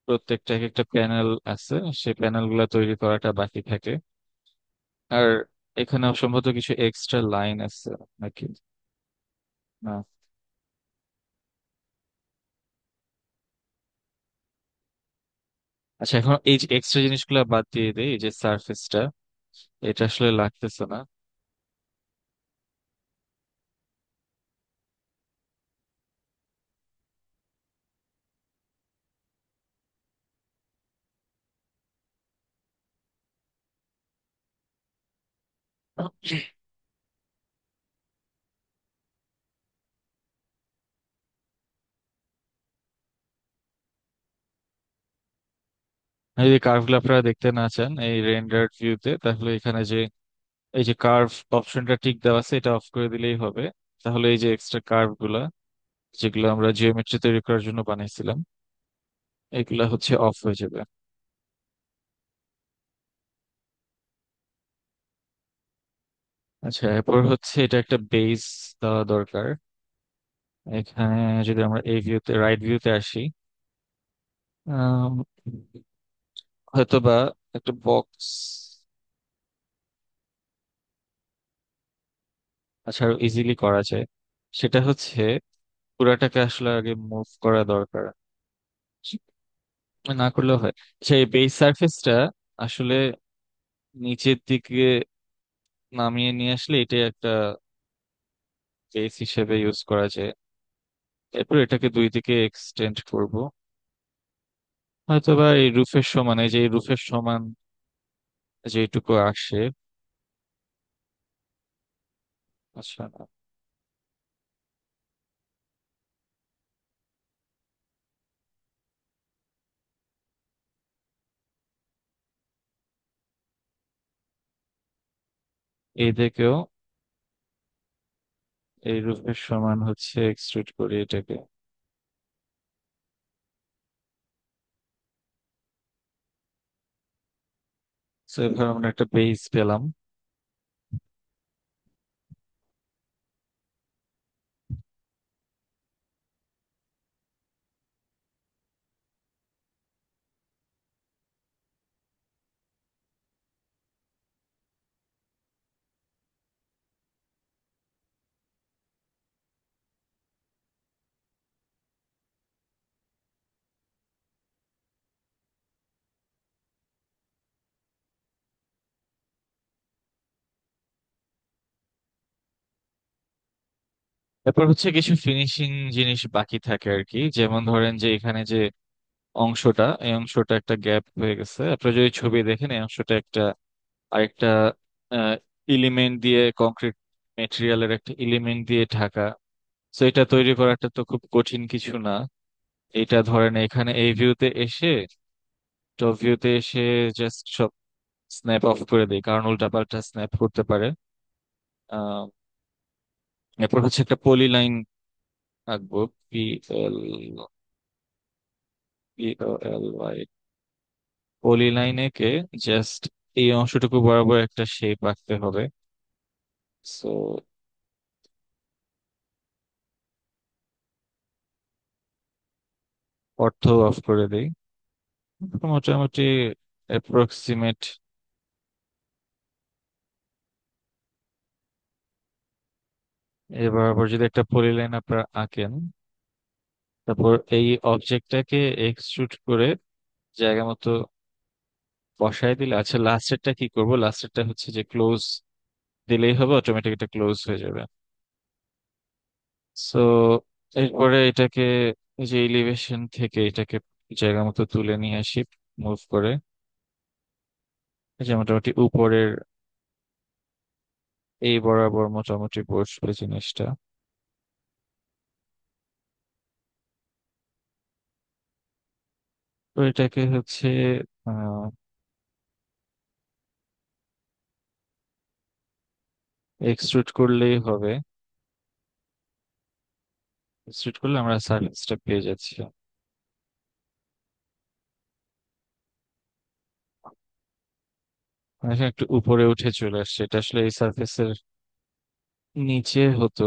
প্রত্যেকটা এক একটা প্যানেল আছে, সেই প্যানেল গুলা তৈরি করাটা বাকি থাকে। আর এখানে সম্ভবত কিছু এক্সট্রা লাইন আছে নাকি না? আচ্ছা, এখন এই যে এক্সট্রা জিনিসগুলো বাদ দিয়ে দেই, এই যে সারফেসটা, এটা আসলে লাগতেছে না। আর যদি কার্ভ গুলো আপনারা দেখতে না চান এই রেন্ডার্ড ভিউতে, তাহলে এখানে যে এই যে কার্ভ অপশনটা টিক দেওয়া আছে, এটা অফ করে দিলেই হবে। তাহলে এই যে এক্সট্রা কার্ভ গুলা যেগুলো আমরা জিওমেট্রি তৈরি করার জন্য বানাইছিলাম, এগুলা হচ্ছে অফ হয়ে যাবে। আচ্ছা, এরপর হচ্ছে এটা একটা বেস দেওয়া দরকার। এখানে যদি আমরা এই ভিউতে, রাইট ভিউতে আসি, আম, হয়তোবা একটা বক্স, আচ্ছা আরো ইজিলি করা যায়। সেটা হচ্ছে পুরাটাকে আসলে আগে মুভ করা দরকার, না করলেও হয়। সেই বেস সারফেসটা আসলে নিচের দিকে নামিয়ে নিয়ে আসলে এটাই একটা বেস হিসেবে ইউজ করা যায়। এরপর এটাকে দুই দিকে এক্সটেন্ড করব, হয়তোবা এই রুফের সমান, এই যে এই রুফের সমান যেটুকু আসে। আচ্ছা, এই দিকেও এই রুফের সমান হচ্ছে এক্সট্রুড করি এটাকে। তো এবার আমরা একটা বেস পেলাম। এরপর হচ্ছে কিছু ফিনিশিং জিনিস বাকি থাকে আর কি, যেমন ধরেন যে এখানে যে অংশটা, এই অংশটা একটা গ্যাপ হয়ে গেছে। আপনারা যদি ছবি দেখেন এই অংশটা একটা আরেকটা এলিমেন্ট দিয়ে, কংক্রিট মেটেরিয়ালের একটা এলিমেন্ট দিয়ে ঢাকা। তো এটা তৈরি করাটা তো খুব কঠিন কিছু না। এটা ধরেন এখানে এই ভিউতে এসে, টপ ভিউতে এসে জাস্ট সব স্ন্যাপ অফ করে দিই, কারণ উল্টাপাল্টা স্ন্যাপ করতে পারে। আহ এরপর হচ্ছে একটা পলি লাইন আঁকবো, এল POLY, পলি লাইন এঁকে জাস্ট এই অংশটুকু বরাবর একটা শেপ আঁকতে হবে। সো অর্থ অফ করে দেই। মোটামুটি অ্যাপ্রক্সিমেট এ বরাবর যদি একটা পলি লাইন আপনারা আঁকেন, তারপর এই অবজেক্টটাকে এক্সট্রুড করে জায়গা মতো বসায় দিলে, আচ্ছা লাস্টেরটা কি করব, লাস্টেরটা হচ্ছে যে ক্লোজ দিলেই হবে, অটোমেটিক এটা ক্লোজ হয়ে যাবে। সো এরপরে এটাকে, এই যে এলিভেশন থেকে এটাকে জায়গা মতো তুলে নিয়ে আসি, মুভ করে। এই যে মোটামুটি উপরের এই বরাবর মোটামুটি বসবে জিনিসটা। তো এটাকে হচ্ছে এক্সট্রুড করলেই হবে। এক্সট্রুড করলে আমরা সার্ফেসটা পেয়ে যাচ্ছি। এখন একটু উপরে উঠে চলে আসছে, এটা আসলে এই সার্ফেসের নিচে হতো।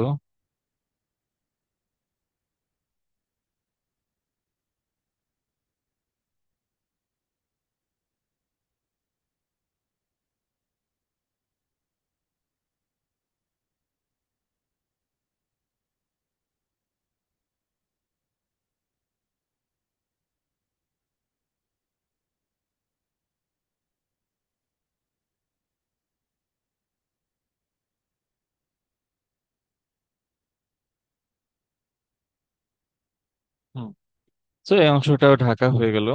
হুম। তো এই অংশটাও ঢাকা হয়ে গেল।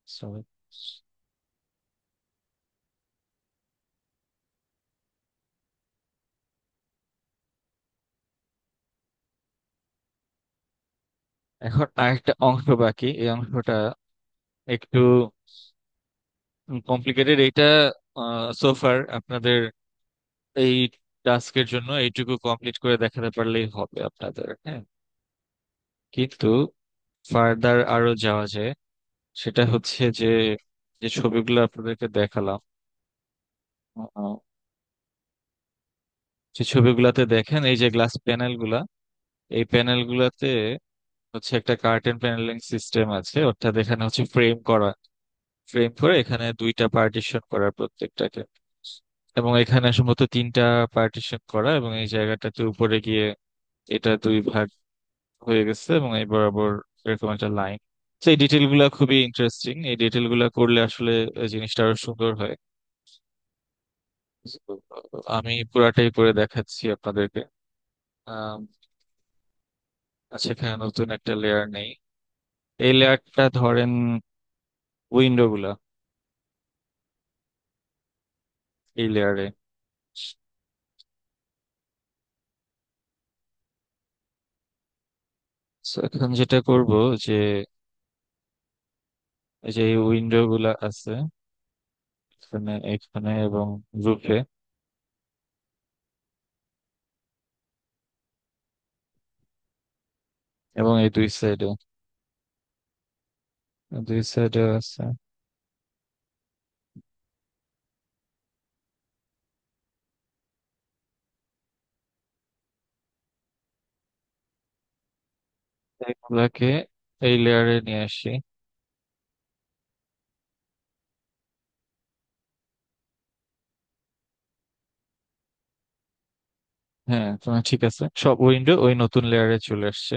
Sorry. এখন আরেকটা অংশ বাকি, এই অংশটা একটু কমপ্লিকেটেড। এইটা সোফার আপনাদের এই টাস্কের জন্য এইটুকু কমপ্লিট করে দেখাতে পারলেই হবে আপনাদের, হ্যাঁ। কিন্তু ফার্দার আরো যাওয়া যায়। সেটা হচ্ছে যে, যে ছবিগুলো আপনাদেরকে দেখালাম, আহ, যে ছবিগুলাতে দেখেন এই যে গ্লাস প্যানেল গুলা, এই প্যানেল গুলাতে হচ্ছে একটা কার্টেন প্যানেলিং সিস্টেম আছে, অর্থাৎ এখানে হচ্ছে ফ্রেম করা, ফ্রেম করে এখানে দুইটা পার্টিশন করার প্রত্যেকটাকে। এবং এখানে সম্ভবত তিনটা পার্টিশন করা, এবং এই জায়গাটাতে উপরে গিয়ে এটা দুই ভাগ হয়ে গেছে, এবং এই বরাবর এরকম একটা লাইন। তো এই ডিটেল গুলা খুবই ইন্টারেস্টিং, এই ডিটেল গুলা করলে আসলে জিনিসটা আরো সুন্দর হয়। So, আমি পুরাটাই করে দেখাচ্ছি আপনাদেরকে। আম, আচ্ছা, এখানে নতুন একটা লেয়ার নেই। এই লেয়ারটা ধরেন উইন্ডো গুলা, এই লেয়ারে। এখন যেটা করব যে এই যে এই উইন্ডো গুলা আছে এখানে, এখানে এবং রুফে, এবং এই দুই সাইডে আছে। এগুলাকে এই লেয়ারে নিয়ে আসি। হ্যাঁ, তোমার ঠিক আছে, সব উইন্ডো ওই নতুন লেয়ারে চলে আসছে।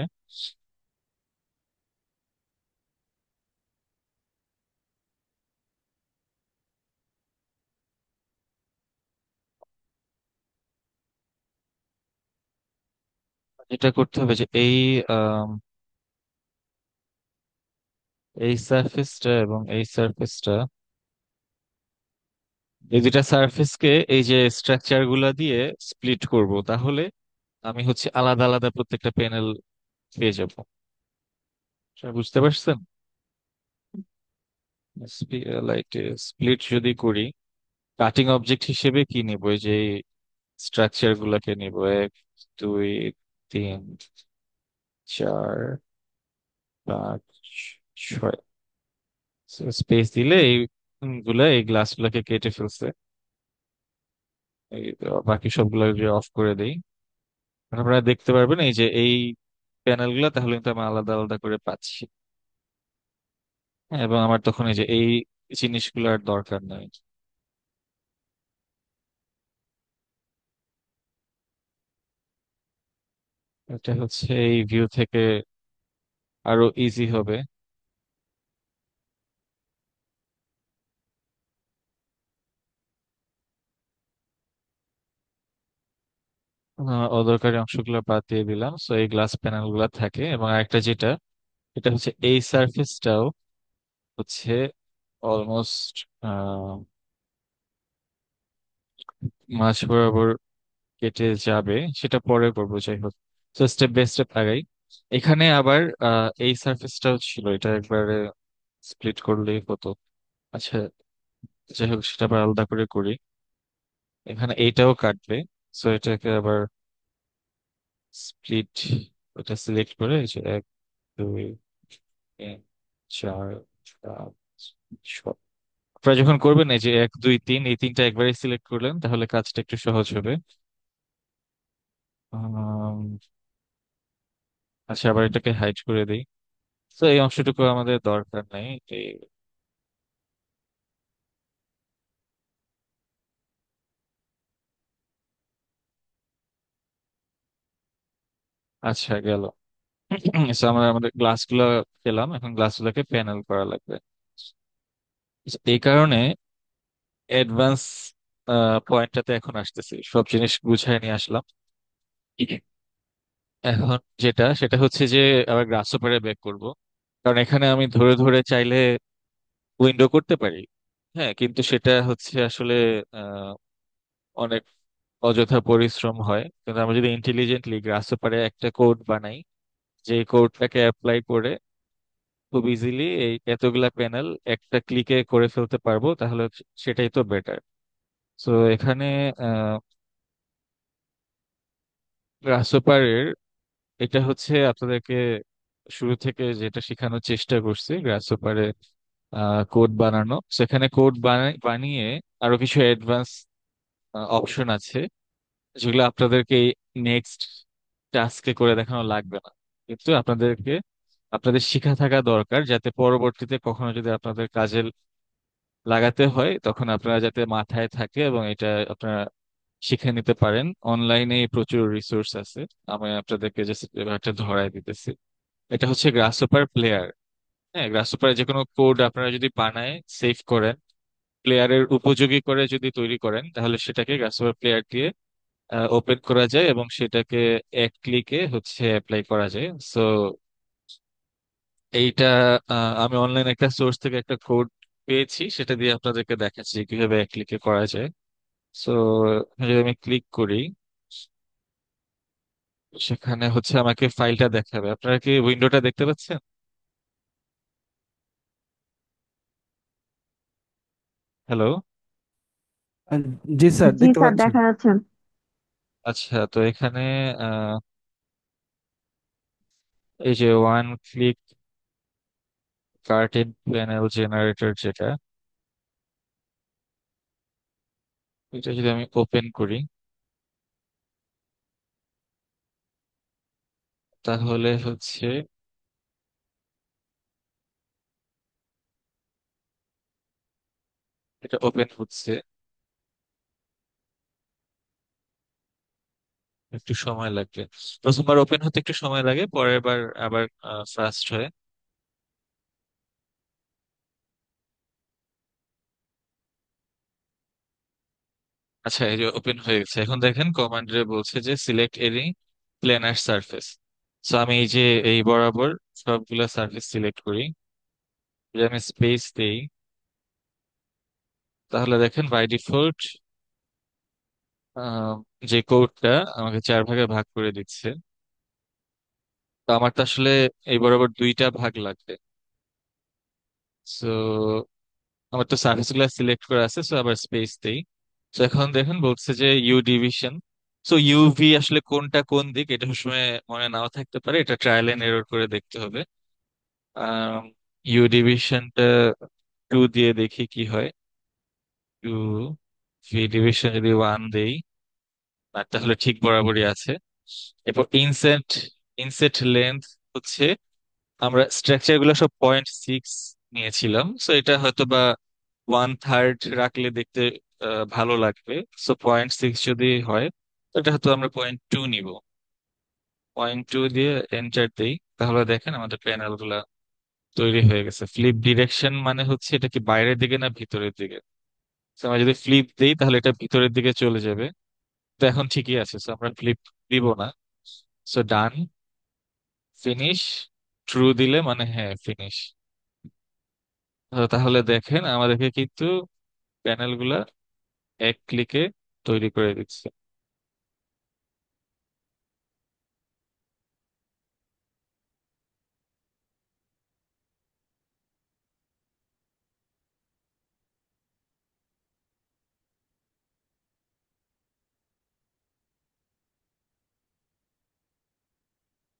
যেটা করতে হবে যে আম, এই সারফেসটা এবং এই সারফেসটা, এই দুটা সারফেসকে এই যে স্ট্রাকচার গুলা দিয়ে স্প্লিট করব, তাহলে আমি হচ্ছে আলাদা আলাদা প্রত্যেকটা প্যানেল পেয়ে যাব। বুঝতে পারছেন? লাইক স্প্লিট যদি করি, কাটিং অবজেক্ট হিসেবে কি নিব, এই যে স্ট্রাকচার গুলাকে নিব, এক, দুই, তিন, চার, পাঁচ, ছয়। স্পেস দিলে এই এই গ্লাস গুলাকে কেটে ফেলছে। এই বাকি সবগুলো অফ করে দেই। এখন আপনারা দেখতে পারবেন এই যে এই প্যানেল গুলা তাহলে কিন্তু আমি আলাদা আলাদা করে পাচ্ছি। হ্যাঁ, এবং আমার তখন এই যে এই জিনিসগুলো আর দরকার নাই। এটা হচ্ছে এই ভিউ থেকে আরো ইজি হবে। অদরকারি অংশগুলো বাদ দিয়ে দিলাম, সো এই গ্লাস প্যানেল গুলা থাকে। এবং আরেকটা যেটা, এটা হচ্ছে এই সারফেসটাও হচ্ছে অলমোস্ট মাঝ বরাবর কেটে যাবে, সেটা পরে করবো, যাই হোক। তো স্টেপ বাই স্টেপ আগাই। এখানে আবার এই সারফেসটাও ছিল, এটা একবারে স্প্লিট করলেই হতো। আচ্ছা, যাই হোক, সেটা আবার আলাদা করে করি। এখানে এইটাও কাটবে, সো এটাকে আবার স্প্লিট, ওটা সিলেক্ট করে এই যে এক, দুই, তিন, চার, পাঁচ, ছয়। আপনারা যখন করবেন এই যে এক, দুই, তিন, এই তিনটা একবারে সিলেক্ট করলেন, তাহলে কাজটা একটু সহজ হবে। আম, আচ্ছা, আবার এটাকে হাইড করে দিই। তো এই অংশটুকু আমাদের দরকার নেই। এই, আচ্ছা, গেল। So, আমরা আমাদের গ্লাস গুলো পেলাম, এখন গ্লাস গুলোকে প্যানেল করা লাগবে। So, এই কারণে অ্যাডভান্স পয়েন্টটাতে এখন আসতেছি, সব জিনিস গুছায় নিয়ে আসলাম। এখন যেটা, সেটা হচ্ছে যে আবার গ্রাস ওপরে ব্যাক করব, কারণ এখানে আমি ধরে ধরে চাইলে উইন্ডো করতে পারি। হ্যাঁ, কিন্তু সেটা হচ্ছে আসলে আহ, অনেক অযথা পরিশ্রম হয়। কিন্তু আমরা যদি ইন্টেলিজেন্টলি গ্রাস ওপরে একটা কোড বানাই, যে কোডটাকে অ্যাপ্লাই করে খুব ইজিলি এই এতগুলা প্যানেল একটা ক্লিকে করে ফেলতে পারবো, তাহলে সেটাই তো বেটার। তো এখানে গ্রাসহপারের, এটা হচ্ছে আপনাদেরকে শুরু থেকে যেটা শেখানোর চেষ্টা করছি, গ্রাসহপারে কোড বানানো। সেখানে কোড বানিয়ে আরো কিছু অ্যাডভান্স অপশন আছে, যেগুলো আপনাদেরকে নেক্সট টাস্কে করে দেখানো লাগবে না, কিন্তু আপনাদের শিখা থাকা দরকার, যাতে পরবর্তীতে কখনো যদি আপনাদের কাজে লাগাতে হয়, তখন আপনারা যাতে মাথায় থাকে এবং এটা আপনারা শিখে নিতে পারেন। অনলাইনে প্রচুর রিসোর্স আছে, আমি আপনাদেরকে জাস্ট একটা ধরায় দিতেছি। এটা হচ্ছে গ্রাসহপার প্লেয়ার। হ্যাঁ, গ্রাসহপার যে কোনো কোড আপনারা যদি বানায় সেভ করেন, প্লেয়ারের উপযোগী করে যদি তৈরি করেন, তাহলে সেটাকে গ্রাসহপার প্লেয়ার দিয়ে ওপেন করা যায় এবং সেটাকে এক ক্লিকে হচ্ছে অ্যাপ্লাই করা যায়। সো এইটা আমি অনলাইন একটা সোর্স থেকে একটা কোড পেয়েছি, সেটা দিয়ে আপনাদেরকে দেখাচ্ছি কিভাবে এক ক্লিকে করা যায়। সো যদি আমি ক্লিক করি, সেখানে হচ্ছে আমাকে ফাইলটা দেখাবে। আপনারা কি উইন্ডোটা দেখতে পাচ্ছেন? হ্যালো? আহ, জি স্যার, জি দেখতে স্যার, পাচ্ছি। দেখা যাচ্ছে। আচ্ছা, তো এখানে আহ, এই যে one click curtain panel generator যেটা, এটা যদি আমি ওপেন করি, তাহলে হচ্ছে এটা ওপেন হচ্ছে। একটু সময় লাগবে, প্রথমবার ওপেন হতে একটু সময় লাগে, পরের বার আবার ফাস্ট হয়। আচ্ছা, এই যে ওপেন হয়ে গেছে। এখন দেখেন কমান্ডে বলছে যে select any planer surface. So আমি এই যে এই বরাবর সবগুলা সারফেস সিলেক্ট করি, যদি আমি স্পেস দেই, তাহলে দেখেন বাই ডিফল্ট যে কোডটা আমাকে 4 ভাগে ভাগ করে দিচ্ছে। তো আমার তো আসলে এই বরাবর 2টা ভাগ লাগবে। সো আমার তো সার্ফেস গুলা সিলেক্ট করা আছে, সো আবার স্পেস দেই। তো এখন দেখেন বলছে যে ইউ ডিভিশন। সো ইউভি আসলে কোনটা কোন দিক এটা সময় মনে নাও থাকতে পারে, এটা ট্রায়াল এন্ড এরর করে দেখতে হবে। ইউ ডিভিশনটা 2 দিয়ে দেখি কি হয়। 2, ভি ডিভিশন যদি 1 দেই, আর তাহলে ঠিক বরাবরই আছে। এরপর ইনসেট, ইনসেট লেন্থ হচ্ছে, আমরা স্ট্রাকচার গুলো সব 0.6 নিয়েছিলাম, সো এটা হয়তো বা 1/3 রাখলে দেখতে ভালো লাগবে। সো 0.6 যদি হয়, তো এটা হয়তো আমরা 0.2 নিব। 0.2 দিয়ে এন্টার দিই, তাহলে দেখেন আমাদের প্যানেল গুলা তৈরি হয়ে গেছে। ফ্লিপ ডিরেকশন মানে হচ্ছে এটা কি বাইরের দিকে না ভিতরের দিকে। So আমরা যদি ফ্লিপ দিই তাহলে এটা ভিতরের দিকে চলে যাবে। তো এখন ঠিকই আছে, সো আমরা ফ্লিপ দিব না। সো ডান, ফিনিশ। ট্রু দিলে মানে হ্যাঁ ফিনিশ। তাহলে দেখেন আমাদেরকে কিন্তু প্যানেল গুলা এক ক্লিকে তৈরি করে দিচ্ছে।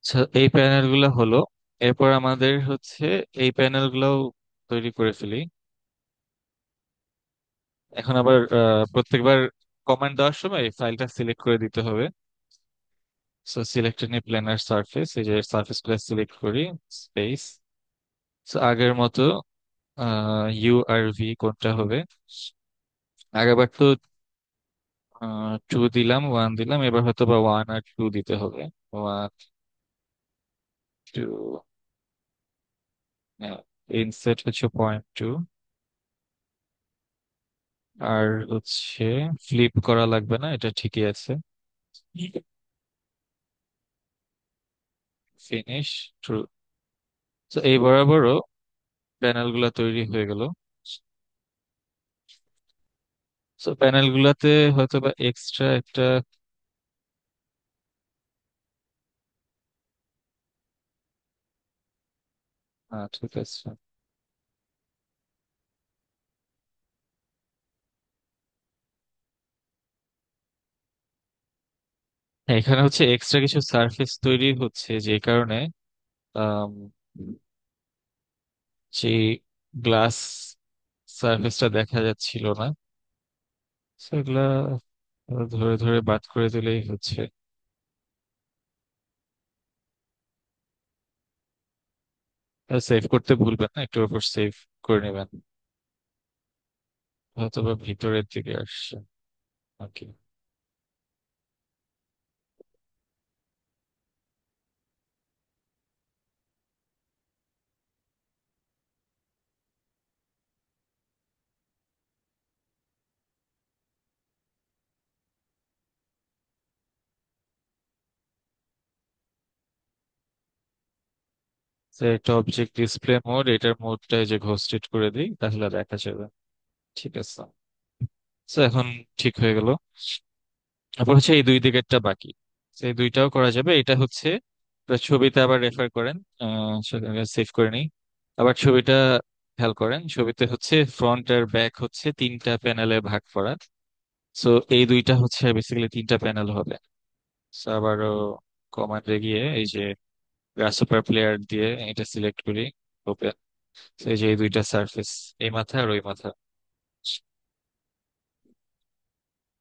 আচ্ছা, এই প্যানেল গুলো হলো। এরপর আমাদের হচ্ছে এই প্যানেল গুলাও তৈরি করে ফেলি। এখন আবার প্রত্যেকবার কমান্ড দেওয়ার সময় এই ফাইলটা সিলেক্ট করে দিতে হবে। So select any planar surface, এই যে সারফেস গুলো সিলেক্ট করি, স্পেস। সো আগের মতো ইউ আর ভি কোনটা হবে। আগেরবার তো 2 দিলাম, 1 দিলাম, এবার হয়তো বা 1 আর 2 দিতে হবে। 1, 2, ইনসেট হচ্ছে 0.2, আর হচ্ছে ফ্লিপ করা লাগবে না, এটা ঠিকই আছে। Finish, true. তো এই বরাবরও প্যানেল গুলা তৈরি হয়ে গেল। তো প্যানেল গুলাতে হয়তো বা এক্সট্রা একটা ঠিক আছে। হ্যাঁ, এখানে হচ্ছে এক্সট্রা কিছু সারফেস তৈরি হচ্ছে, যে কারণে আম, যে গ্লাস সারফেসটা দেখা যাচ্ছিল না, সেগুলা ধরে ধরে বাদ করে দিলেই হচ্ছে। সেভ করতে ভুলবেন না, একটু ওপর সেভ করে নেবেন। হয়তো বা ভিতরের দিকে আসছে। ওকে। তো এটা অবজেক্ট ডিসপ্লে মোড, এটার মোডটা যে ঘোস্টেড করে দিই তাহলে দেখা যাবে। ঠিক আছে। তো এখন ঠিক হয়ে গেল। তারপর হচ্ছে এই দুই দিকেরটা বাকি। তো এই দুইটাও করা যাবে। এটা হচ্ছে ছবিতে আবার রেফার করেন, সেভ করে নিই। আবার ছবিটা খেয়াল করেন, ছবিতে হচ্ছে ফ্রন্ট আর ব্যাক হচ্ছে তিনটা প্যানেলে ভাগ করা। সো এই দুইটা হচ্ছে বেসিক্যালি তিনটা প্যানেল হবে। So আবারও কমান্ডে গিয়ে এই যে গ্রাসহপার প্লেয়ার দিয়ে এটা সিলেক্ট করি, ওপেন। এই যে এই দুইটা সারফেস, এই মাথা আর ওই মাথা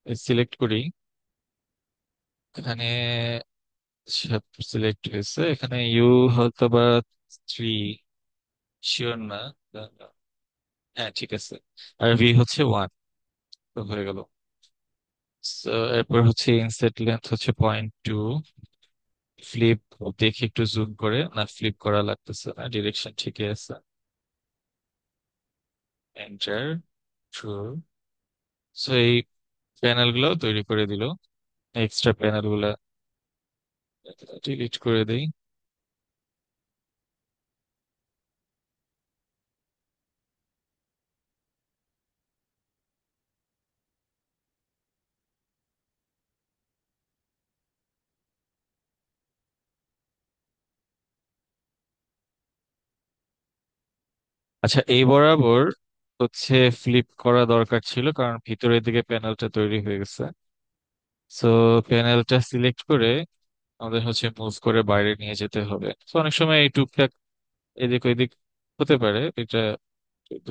সিলেক্ট করি। এখানে সিলেক্ট হয়েছে, এখানে ইউ হয়তো বা থ্রি, শিওর না। হ্যাঁ ঠিক আছে। আর ভি হচ্ছে ওয়ান। তো হয়ে গেল। So এরপর হচ্ছে ইনসেট লেন্থ হচ্ছে 0.2। ফ্লিপ, দেখি একটু জুম করে, না ফ্লিপ করা লাগতেছে না, ডিরেকশন ঠিকই আছে। Enter, true. সো এই প্যানেল গুলো তৈরি করে দিল। এক্সট্রা প্যানেল গুলা ডিলিট করে দেই। আচ্ছা, এই বরাবর হচ্ছে ফ্লিপ করা দরকার ছিল, কারণ ভিতরের দিকে প্যানেলটা তৈরি হয়ে গেছে। সো প্যানেলটা সিলেক্ট করে আমাদের হচ্ছে মুভ করে বাইরে নিয়ে যেতে হবে। তো অনেক সময় এই টুকটাক এদিক ওইদিক হতে পারে, এটা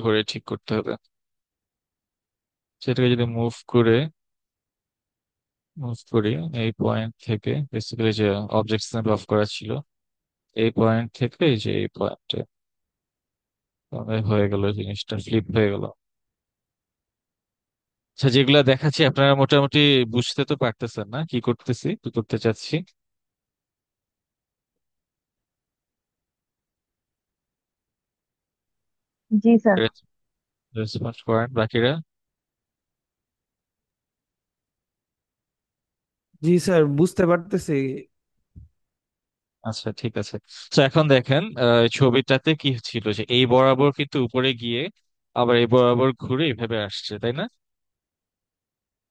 ধরে ঠিক করতে হবে। সেটাকে যদি মুভ করি এই পয়েন্ট থেকে, বেসিক্যালি যে অবজেক্ট স্ন্যাপ অফ করা ছিল এই পয়েন্ট থেকে এই যে এই পয়েন্টে, হয়ে গেল, জিনিসটা ফ্লিপ হয়ে গেল। আচ্ছা, যেগুলা দেখাচ্ছি আপনারা মোটামুটি বুঝতে তো পারতেছেন না কি করতেছি, কি করতে চাচ্ছি? জি স্যার। রেসপন্স করেন বাকিরা। জি স্যার, বুঝতে পারতেছি। আচ্ছা ঠিক আছে। তো এখন দেখেন ছবিটাতে কি ছিল, যে এই বরাবর কিন্তু উপরে গিয়ে আবার এই বরাবর ঘুরে এইভাবে আসছে, তাই না?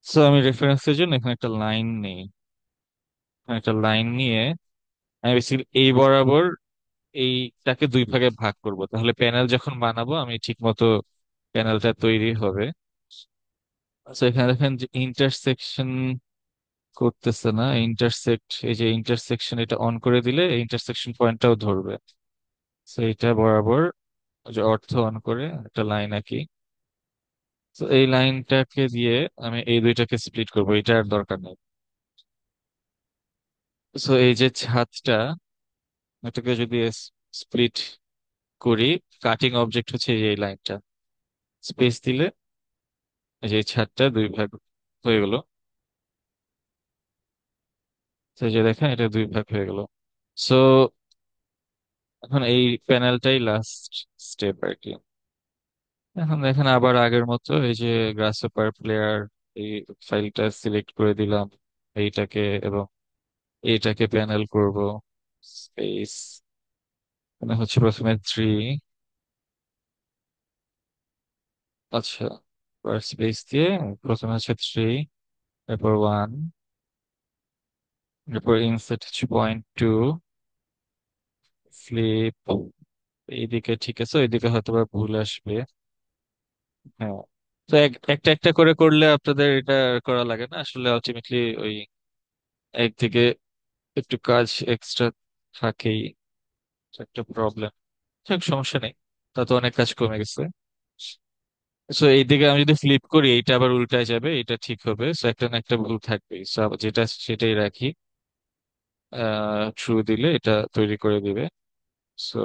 তো আমি রেফারেন্সের জন্য এখানে একটা লাইন নেই। একটা লাইন নিয়ে আমি বেসিক্যালি এই বরাবর এইটাকে দুই ভাগে ভাগ করব, তাহলে প্যানেল যখন বানাবো আমি ঠিক মতো প্যানেলটা তৈরি হবে। আচ্ছা, এখানে দেখেন যে ইন্টারসেকশন করতেছে না, ইন্টারসেক্ট, এই যে ইন্টারসেকশন এটা অন করে দিলে ইন্টারসেকশন পয়েন্টটাও ধরবে। তো এটা বরাবর যে অর্থ অন করে একটা লাইন আঁকি। তো এই লাইনটাকে দিয়ে আমি এই দুইটাকে স্প্লিট করবো, এটা আর দরকার নেই। তো এই যে ছাদটা, এটাকে যদি স্প্লিট করি, কাটিং অবজেক্ট হচ্ছে এই লাইনটা, স্পেস দিলে এই যে ছাদটা দুই ভাগ হয়ে গেল। তো এই যে দেখেন এটা দুই ভাগ হয়ে গেল। সো এখন এই প্যানেলটাই লাস্ট স্টেপ আর কি। এখন দেখেন আবার আগের মতো এই যে গ্রাসহপার প্লেয়ার, এই ফাইলটা সিলেক্ট করে দিলাম এইটাকে, এবং এইটাকে প্যানেল করব। স্পেস, মানে হচ্ছে প্রথমে থ্রি। আচ্ছা, স্পেস দিয়ে প্রথমে হচ্ছে থ্রি, এরপর ওয়ান, এরপর ইনসার্ট হচ্ছে 0.2, ফ্লিপ এইদিকে ঠিক আছে, ওইদিকে হয়তো বা ভুল আসবে। হ্যাঁ। তো একটা একটা করে করলে আপনাদের এটা করা লাগে না আসলে, আলটিমেটলি ওই একদিকে একটু কাজ এক্সট্রা থাকেই, তো একটা প্রবলেম। সমস্যা নেই, তা তো অনেক কাজ কমে গেছে। সো এইদিকে আমি যদি ফ্লিপ করি এইটা আবার উল্টায় যাবে, এটা ঠিক হবে। সো একটা না একটা ভুল থাকবেই, সো যেটা সেটাই রাখি। ট্রু দিলে এটা তৈরি করে দিবে। সো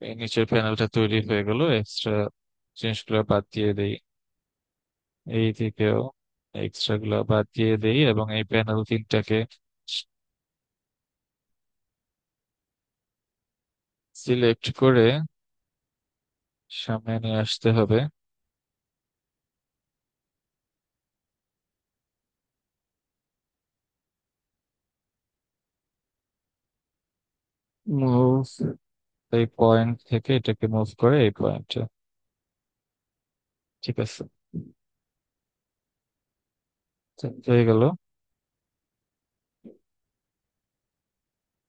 এই নিচের প্যানেলটা তৈরি হয়ে গেল, এক্সট্রা জিনিসগুলো বাদ দিয়ে দেই। এই দিকেও এক্সট্রা গুলো বাদ দিয়ে দেই এবং এই প্যানেল তিনটাকে সিলেক্ট করে সামনে নিয়ে আসতে হবে। মুভ, এই পয়েন্ট থেকে এটাকে মুভ করে এই পয়েন্টে। ঠিক আছে, হয়ে গেল।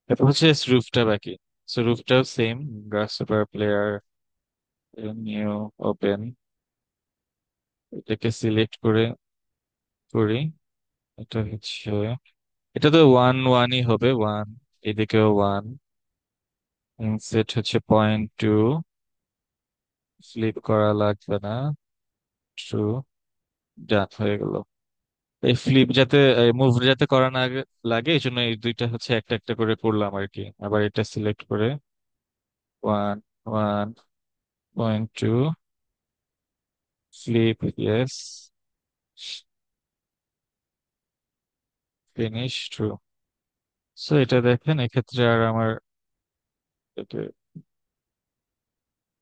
এরপর হচ্ছে রুফটা বাকি। সো রুফটাও same, grasshopper player, new, open, এটাকে সিলেক্ট করে করি। এটা হচ্ছে, এটা তো ওয়ান ওয়ানই হবে, ওয়ান, এদিকেও ওয়ান। সেট হচ্ছে 0.2, ফ্লিপ করা লাগবে না, ট্রু, ডান হয়ে গেল। এই ফ্লিপ যাতে, মুভ যাতে করা না লাগে এই জন্য এই দুইটা হচ্ছে একটা একটা করে করলাম আর কি। আবার এটা সিলেক্ট করে one, one, 0.2, flip, yes, finish, true. So এটা দেখেন, এক্ষেত্রে আর আমার এটা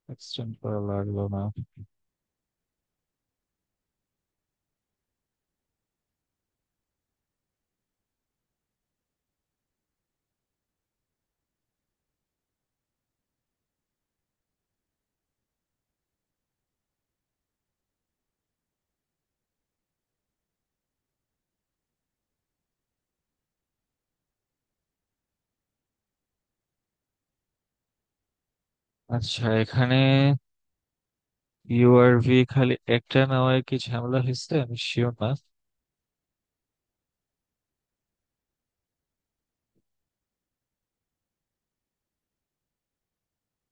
এক্সটেন্ড করা লাগলো না। আচ্ছা, এখানে ইউআরভি খালি একটা নেওয়ায় কি ঝামেলা হয়েছে আমি শিওর না।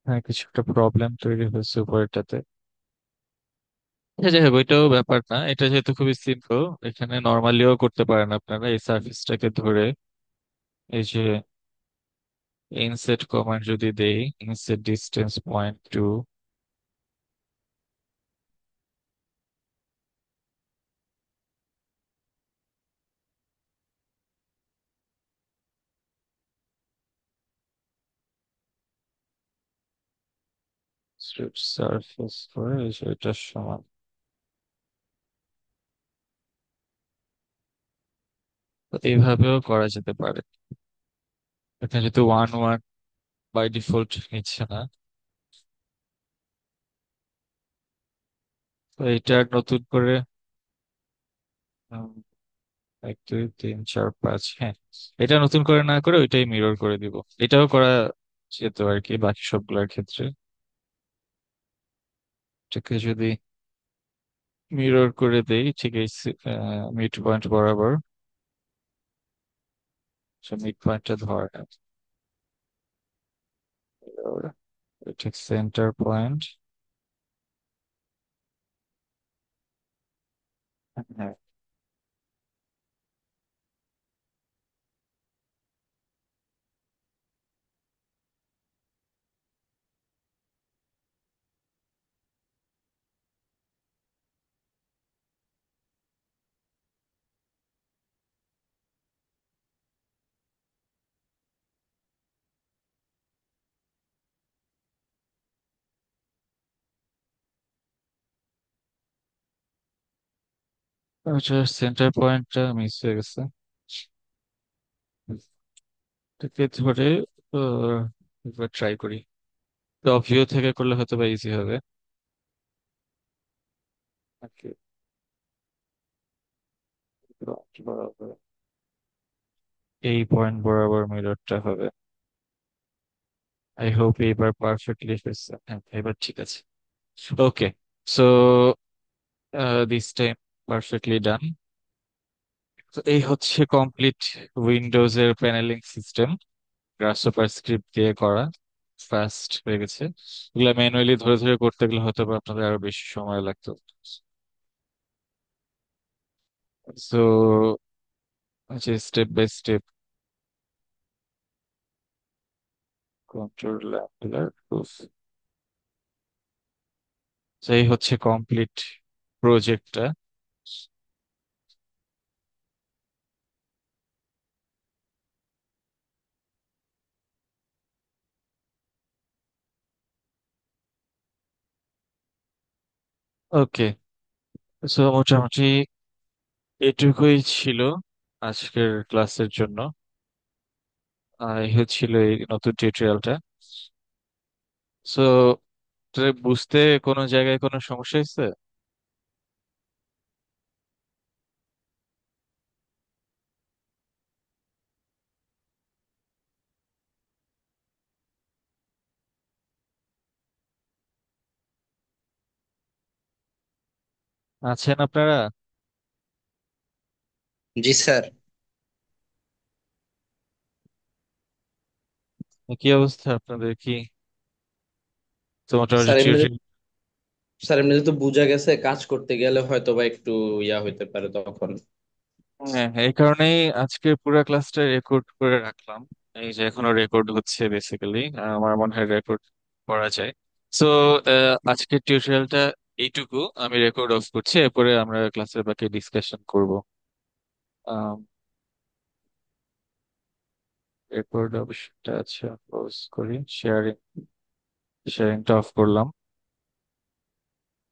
হ্যাঁ, কিছু একটা প্রবলেম তৈরি হয়েছে উপরেরটাতে। আচ্ছা, যাই হোক, ওইটাও ব্যাপার না, এটা যেহেতু খুবই সিম্পল। এখানে নর্মালিও করতে পারেন আপনারা, এই সার্ফেসটাকে ধরে এই যে ইনসেট কমান্ড যদি দেই, ইনসেট ডিস্টেন্স 0.2, সার্ফেস করে এই যে এটার সমান। তো এইভাবেও করা যেতে পারে। এখানে যেহেতু ওয়ান ওয়ান বাই ডিফল্ট নিচ্ছে না, তো এটা নতুন করে উম, 1 2 3 4 5, হ্যাঁ, এটা নতুন করে না করে ওইটাই মিরর করে দিব। এটাও করা যেত আর কি বাকি সবগুলোর ক্ষেত্রে। এটাকে যদি মিরর করে দেই ঠিক এই মিড পয়েন্ট বরাবর, মিড পয়েন্টটা ধরে না, ঠিক সেন্টার পয়েন্ট। হ্যাঁ, সেন্টার পয়েন্টটা মিস হয়ে গেছে। এটাকে ধরে আহ, একবার ট্রাই করি। টপ ভিউ থেকে করলে হয়তো বা ইজি হবে। Okay, বরাবর এই পয়েন্ট বরাবর মিররটা হবে। আই হোপ এইবার পারফেক্টলি হয়েছে। হ্যাঁ, এবার ঠিক আছে। ওকে, সো দিস টাইম পারফেক্টলি ডান। তো এই হচ্ছে কমপ্লিট উইন্ডোজ এর প্যানেলিং সিস্টেম, গ্রাসহপার স্ক্রিপ্ট দিয়ে করা। ফাস্ট হয়ে গেছে। এগুলা ম্যানুয়ালি ধরে ধরে করতে গেলে হয়তো বা আপনাদের আরো বেশি সময় লাগতো। সো যে স্টেপ বাই স্টেপ কন্ট্রোল ল্যাম্পলার প্রুফ, এই হচ্ছে কমপ্লিট প্রজেক্টটা। ওকে, সো মোটামুটি এটুকুই ছিল আজকের ক্লাসের জন্য। এই হচ্ছিল এই নতুন টিউটোরিয়ালটা। সো বুঝতে কোনো জায়গায় কোনো সমস্যা হয়েছে? আছেন আপনারা? জি স্যার। কি অবস্থা আপনাদের, কি তোমার স্যার এমনিতে টিউটোরিয়াল? স্যার এমনিতে তো বোঝা গেছে, কাজ করতে গেলে হয়তো বা একটু ইয়া হইতে পারে তখন। হ্যাঁ, এই কারণেই আজকে পুরো ক্লাসটা রেকর্ড করে রাখলাম। এই যে এখনো রেকর্ড হচ্ছে বেসিক্যালি, আমার মনে হয় রেকর্ড করা যায়। সো আজকের টিউটোরিয়ালটা এইটুকু, আমি রেকর্ড অফ করছি, এরপরে আমরা ক্লাসের বাকি ডিসকাশন করব। রেকর্ড অপশনটা আছে, পজ করি, শেয়ারিংটা অফ করলাম।